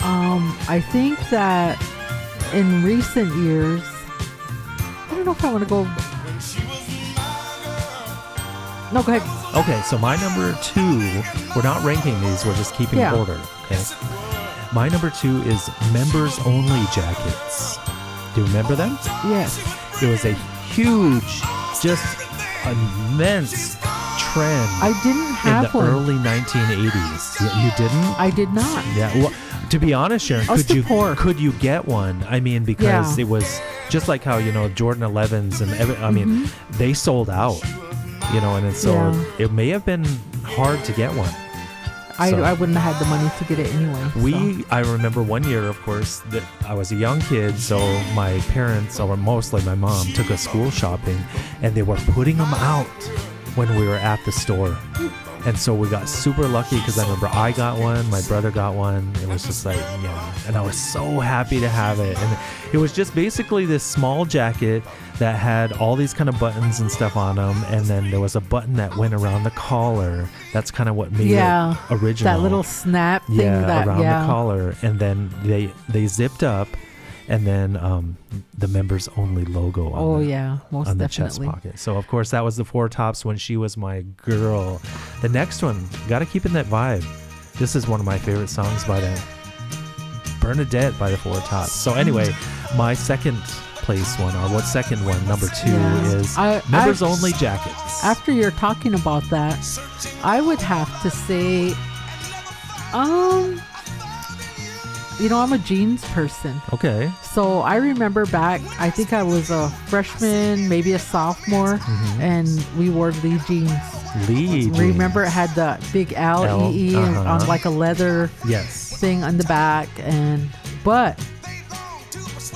I think that in recent years, I don't know if I want to go. No, go ahead. Okay, so my number 2, we're not ranking these, we're just keeping order. Okay. My number 2 is members only jackets. Do you remember them? Yes. It was a huge, just immense trend. I didn't have in the one. early 1980s. You didn't? I did not. Yeah. Well, to be honest, Sharon, could you get one? I mean, because it was just like how Jordan 11s and they sold out. And so it may have been hard to get one. I wouldn't have had the money to get it anyway. I remember one year, of course, that I was a young kid, so my parents, or mostly my mom, took us school shopping, and they were putting them out when we were at the store. And so we got super lucky because I remember I got one, my brother got one. It was just like, and I was so happy to have it. And it was just basically this small jacket that had all these kind of buttons and stuff on them. And then there was a button that went around the collar. That's kind of what made it original. That little snap thing. Around the collar. And then they zipped up. And then the members only logo on most the definitely. chest pocket. So, of course, that was the Four Tops, When She Was My Girl. The next one, got to keep in that vibe. This is one of my favorite songs by them. Bernadette by the Four Tops. So, anyway, my second place one, or second one, number 2, is members only jackets. After you're talking about that, I would have to say, I'm a jeans person. Okay. So I remember back, I think I was a freshman, maybe a sophomore, and we wore Lee jeans. Remember it had the big L-E-E on like a leather thing on the back. But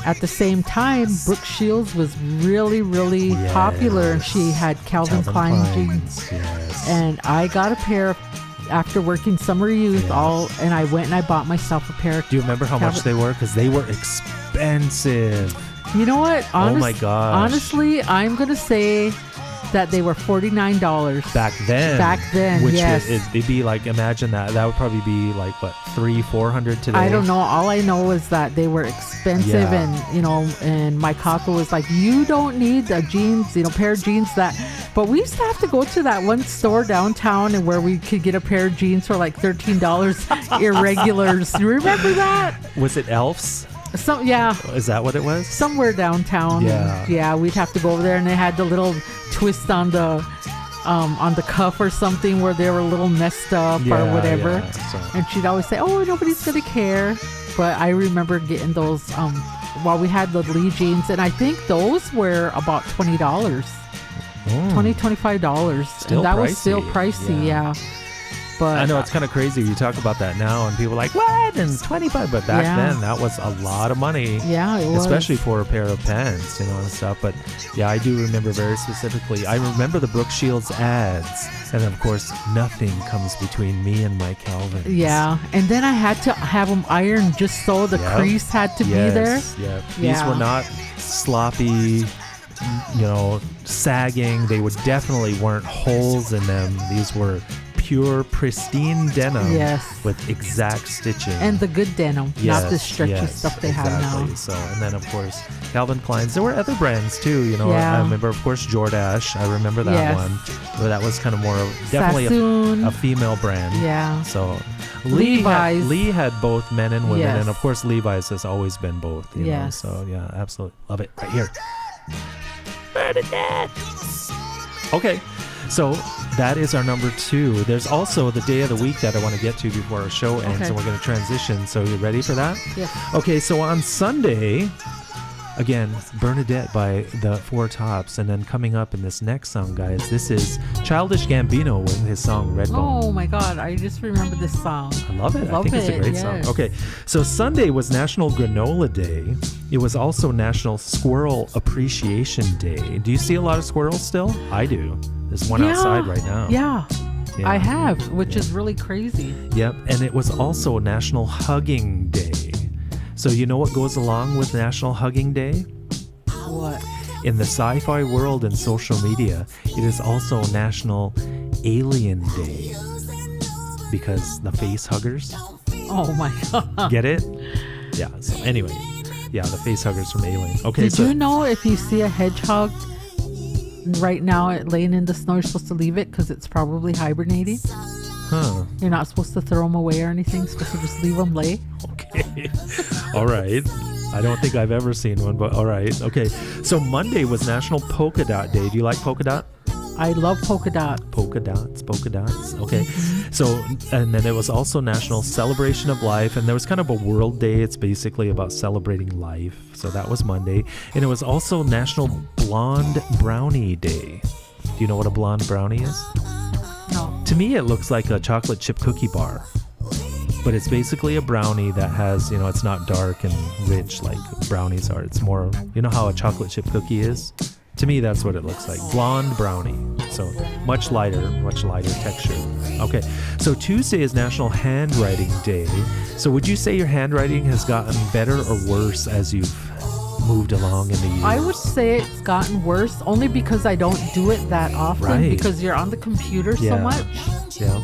at the same time, Brooke Shields was really, really popular, and she had Calvin Klein jeans. Yes. And I got a pair after working summer youth, and I went and I bought myself a pair. Do you remember how much they were? Because they were expensive. You know what? Oh my gosh. Honestly, I'm gonna say that they were $49 back then. Which yes. it'd be like, imagine that would probably be like what, $300-$400 today. I don't know. All I know is that they were expensive, and and my kaka was like, you don't need a jeans, pair of jeans that. But we used to have to go to that one store downtown and where we could get a pair of jeans for like $13 irregulars. You remember that? Was it Elf's? Is that what it was? Somewhere downtown. Yeah. We'd have to go over there, and they had the little twist on the cuff or something where they were a little messed up or whatever. Yeah, so. And she'd always say, "Oh, nobody's gonna care." But I remember getting those. We had the Lee jeans, and I think those were about $20, $25. Still and that pricey. was still pricey. Yeah. But I know it's kind of crazy. You talk about that now, and people are like, "What?" And $25, but back then that was a lot of money. Yeah, it was. Especially for a pair of pants, and stuff. But yeah, I do remember very specifically. I remember the Brooke Shields ads, and of course, nothing comes between me and my Calvins. Yeah, and then I had to have them ironed just so the crease had to be there. Yeah, these were not sloppy. Sagging. They definitely weren't holes in them. These were pure, pristine denim with exact stitching. And the good denim, not the stretchy stuff they have now. So, and then, of course, Calvin Klein's. There were other brands, too. I remember, of course, Jordache. I remember that one. But that was kind of more definitely a female brand. Yeah. So, Levi's. Lee had both men and women. And, of course, Levi's has always been both. You know? So, yeah, absolutely. Love it. Right here. Bernadette. Okay. So that is our number 2. There's also the day of the week that I want to get to before our show ends, and we're going to transition. So you ready for that? Yes. Okay, so on Sunday, again, Bernadette by the Four Tops. And then coming up in this next song, guys, this is Childish Gambino with his song Redbone. Oh my God, I just remember this song. I love it. I think it's a great song. Okay, so Sunday was National Granola Day. It was also National Squirrel Appreciation Day. Do you see a lot of squirrels still? I do. There's one outside right now. Yeah, I have, which is really crazy. Yep, and it was also National Hugging Day. So you know what goes along with National Hugging Day? What? In the sci-fi world and social media, it is also National Alien Day. Because the face huggers. Oh my God. Get it? Yeah, so anyway. Yeah, the face huggers from Alien. Okay, Did you know if you see a hedgehog right now laying in the snow, you're supposed to leave it because it's probably hibernating? Huh. You're not supposed to throw them away or anything. You're supposed to just leave them lay. Okay. All right. I don't think I've ever seen one, but all right. Okay. So Monday was National Polka Dot Day. Do you like polka dot? I love polka dot. Polka dots. Okay. So, and then it was also National Celebration of Life, and there was kind of a world day. It's basically about celebrating life. So that was Monday. And it was also National Blonde Brownie Day. Do you know what a blonde brownie is? No. To me, it looks like a chocolate chip cookie bar. But it's basically a brownie that has, it's not dark and rich like brownies are. It's more, how a chocolate chip cookie is? To me, that's what it looks like. Blonde brownie. So much lighter texture. Okay. So Tuesday is National Handwriting Day. So would you say your handwriting has gotten better or worse as you've moved along in the years? I would say it's gotten worse only because I don't do it that often because you're on the computer so much. Yeah.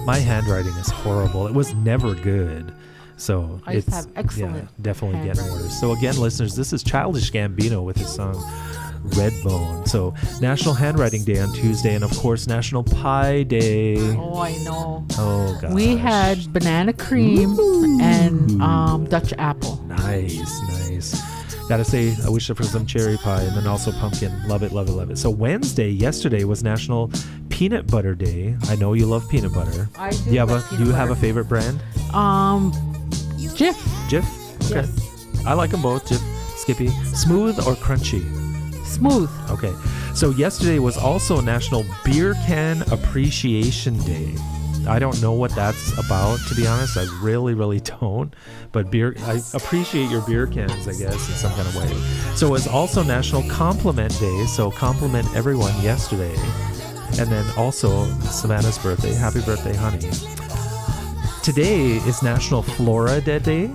My handwriting is horrible. It was never good. So I just have excellent definitely getting worse. So again, listeners, this is Childish Gambino with his song Redbone. So National Handwriting Day on Tuesday, and of course National Pie Day. Oh, I know. Oh gosh. We had banana cream and Dutch apple. Nice. Gotta say, I wish for some cherry pie, and then also pumpkin. Love it. So yesterday was National Peanut Butter Day. I know you love peanut butter. I do. Do you have a favorite brand? Jif. Jif? Okay. Yes. I like them both. Jif, Skippy. Smooth or crunchy? Smooth. Okay. So yesterday was also National Beer Can Appreciation Day. I don't know what that's about, to be honest. I really don't. But I appreciate your beer cans, I guess, in some kind of way. So it was also National Compliment Day. So compliment everyone yesterday. And then also Savannah's birthday. Happy birthday, honey. Today is National Florida Day.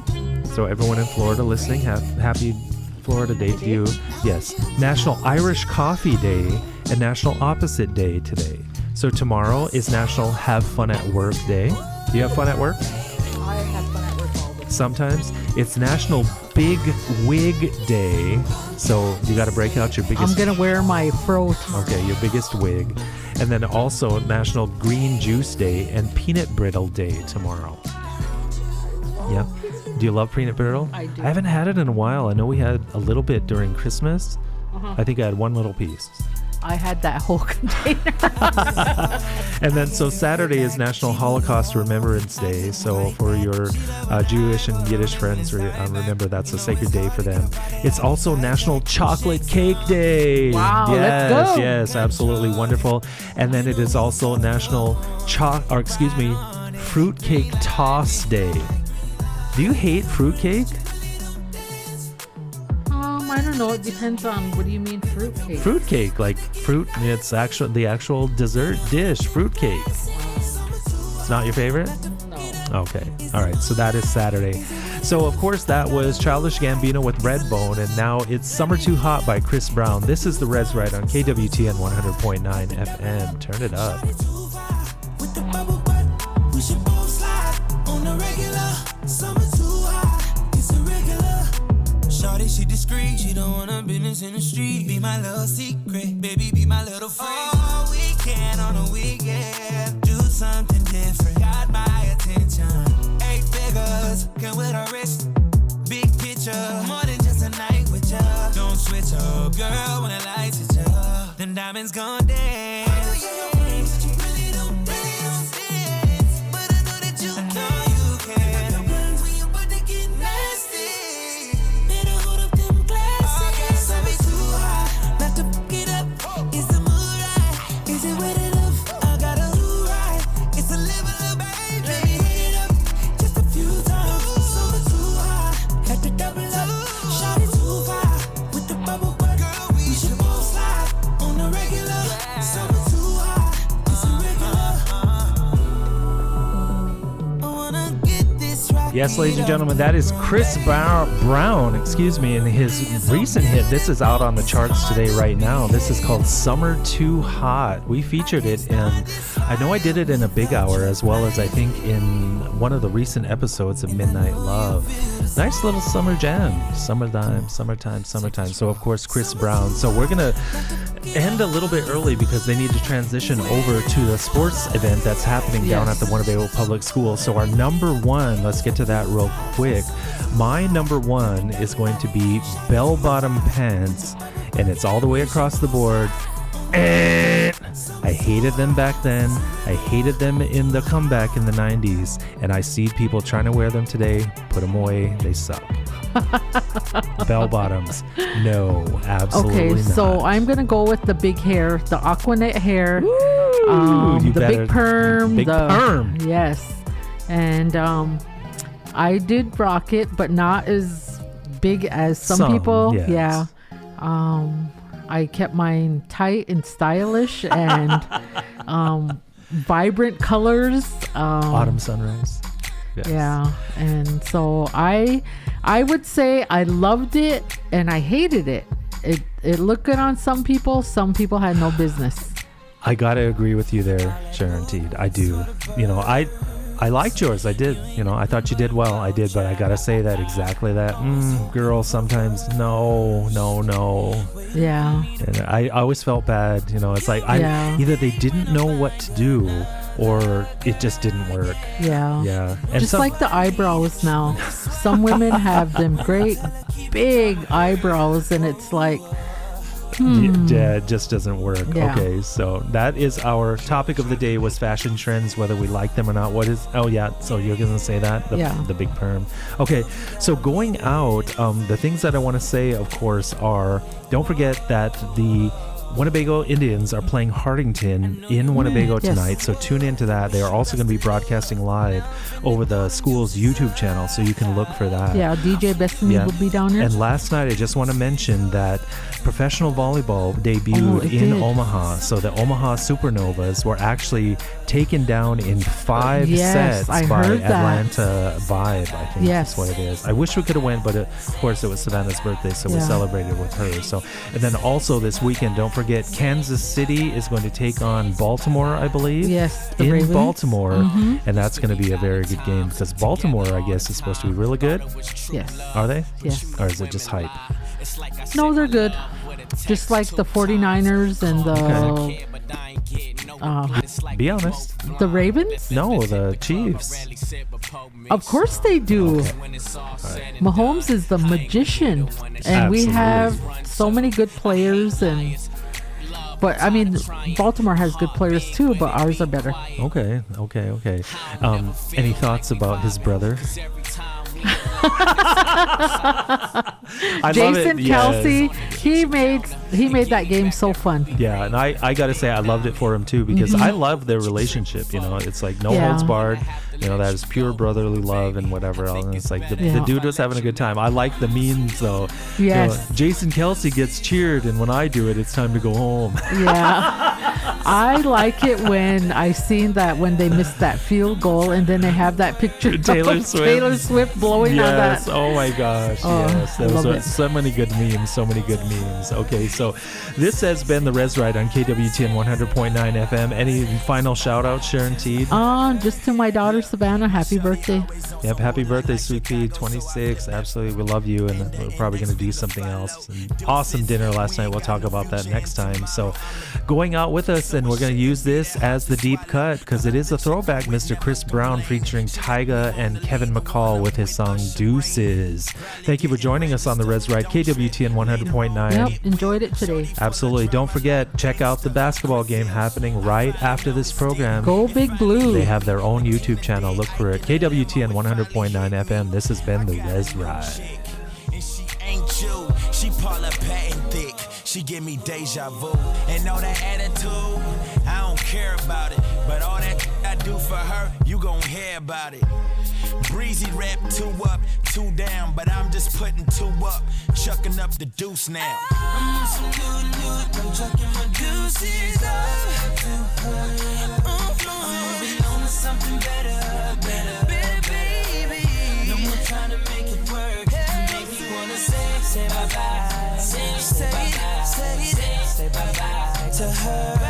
So everyone in Florida listening, happy Florida Day to you. Yes. National Irish Coffee Day and National Opposite Day today. So tomorrow is National Have Fun at Work Day. Do you have fun at work? I have fun at work all the time. Sometimes. It's National Big Wig Day. So you got to break out your biggest... I'm going to wear my fro tomorrow. Okay, your biggest wig. And then also National Green Juice Day and Peanut Brittle Day tomorrow. Yeah. Do you love peanut brittle? I do. I haven't had it in a while. I know we had a little bit during Christmas. I think I had one little piece. I had that whole container. And then so Saturday is National Holocaust Remembrance Day. So for your Jewish and Yiddish friends, remember that's a sacred day for them. It's also National Chocolate Cake Day. Wow, yes, let's go. Yes, absolutely wonderful. And then it is also National Fruitcake Toss Day. Do you hate fruitcake? I don't know. It depends on what do you mean fruitcake? Fruitcake, like fruit. It's the actual dessert dish, fruitcake. It's not your favorite? No. Okay. All right. So that is Saturday. So of course that was Childish Gambino with Redbone, and now it's Summer Too Hot by Chris Brown. This is the REZ Ride on KWTN 100.9 FM. Turn it up. With the bubble butt, we should both slide on the regular. Summer too hot, it's irregular. Shawty, she discreet, she don't want her business in the street. Be my little secret, baby, be my little freak. All weekend on a weekend, do something different. Got my attention. 8 figures, come with a wrist. Big picture, more than just a night with ya. Don't switch up, girl, when the lights hit ya. Then diamonds gon' dance. Yes, ladies and gentlemen, that is Chris Brown, in his recent hit. This is out on the charts today right now. This is called Summer Too Hot. We featured it, and I know I did it in a big hour, as well as I think in one of the recent episodes of Midnight Love. Nice little summer jam. Summertime. So, of course, Chris Brown. So we're going to end a little bit early because they need to transition over to the sports event that's happening down at the Winnebago Public Schools. So our number one, let's get to that real quick. My number one is going to be bell-bottom pants, and it's all the way across the board. I hated them back then. I hated them in the comeback in the 90s, and I see people trying to wear them today. Put them away. They suck. Bell bottoms. No, absolutely not. So I'm going to go with the big hair, the Aquanet hair, big perm. Big perm. Yes. And I did rock it, but not as big as some people. Yes. Yeah. I kept mine tight and stylish and vibrant colors. Autumn sunrise. Yes. Yeah. And so I would say I loved it and I hated it. It looked good on some people. Some people had no business. I gotta agree with you there, Sharon Teed. I do. I liked yours. I did. I thought you did well. I did, but I gotta say that exactly that. Girl, sometimes no. Yeah. And I always felt bad. It's like either they didn't know what to do or it just didn't work. Yeah. Yeah. And just like the eyebrows now. Some women have them great big eyebrows and it's like yeah, it just doesn't work. Yeah. Okay, so that is our topic of the day, was fashion trends, whether we like them or not. So you're gonna say that? The big perm. Okay, so going out, the things that I want to say, of course, are, don't forget that the Winnebago Indians are playing Hardington in Winnebago yes. tonight, so tune into that. They are also going to be broadcasting live over the school's YouTube channel, so you can look for that. Yeah, DJ Bethany will be down there. And last night, I just want to mention that professional volleyball debuted in Omaha. So the Omaha Supernovas were actually taken down in 5 Yes, sets I by heard that. Atlanta Vibe, I think Yes. that's what it is. I wish we could have went, but of course it was Savannah's birthday, so we Yeah. celebrated with her. So, and then also this weekend, don't forget, Kansas City is going to take on Baltimore, I believe. Yes, the in Ravens. Baltimore, and that's going to be a very good game because Baltimore, I guess, is supposed to be really good. Yes. Are they? Yes. Or is it just hype? No, they're good. Just like the 49ers and Be honest. the Ravens. No, the Chiefs. Of course they do. Mahomes is the magician, and we Absolutely. have so many good players. But I mean, Baltimore has good players too, but ours are better. Okay. Any thoughts about his brother? I love Jason it, yes. Kelsey, he made that game so fun. Yeah, and I gotta say I loved it for him too because I love their relationship. You know, it's like no Yeah. holds barred. You know, that is pure brotherly love and whatever else. And it's like the dude was having a good time. I like the memes though. Yes. You know, Jason Kelsey gets cheered, and when I do it, it's time to go home. Yeah. I like it when I seen that when they missed that field goal and then they have that picture of Taylor Swift. Taylor Swift blowing on Yes. that. Oh my gosh. Oh, Yes. I Those love are it. so many good memes. So many good memes. Okay, so this has been the Rez Ride on KWTN 100.9 FM. Any final shout outs, Sharon Teed? Just to my daughter Savannah, happy birthday. Yep, happy birthday, Sweet Pea, 26. Absolutely, we love you, and we're probably going to do something else. An awesome dinner last night. We'll talk about that next time. So, going out with us, and we're going to use this as the deep cut because it is a throwback. Mr. Chris Brown featuring Tyga and Kevin McCall with his song Deuces. Thank you for joining us on the Rez Ride, KWTN 100.9. Yep, enjoyed it today. Absolutely. Don't forget, check out the basketball game happening right after this program. Go Big Blue. They have their own YouTube channel. Look for it. KWTN 100.9 FM. This has been the Rez Ride. And she ain't you, she Paula Patton thick. She give me deja vu. And all that attitude, I don't care about it. But all that I do for her, you gon' hear about it. Breezy rap 2 up, 2 down. But I'm just putting 2 up, chucking up the deuce now. I'm on some good, I'm chucking my deuces up to her. I'm moving on to something better, baby. No more trying to make it work. Make me wanna say bye-bye. Say bye-bye. Say bye-bye to her.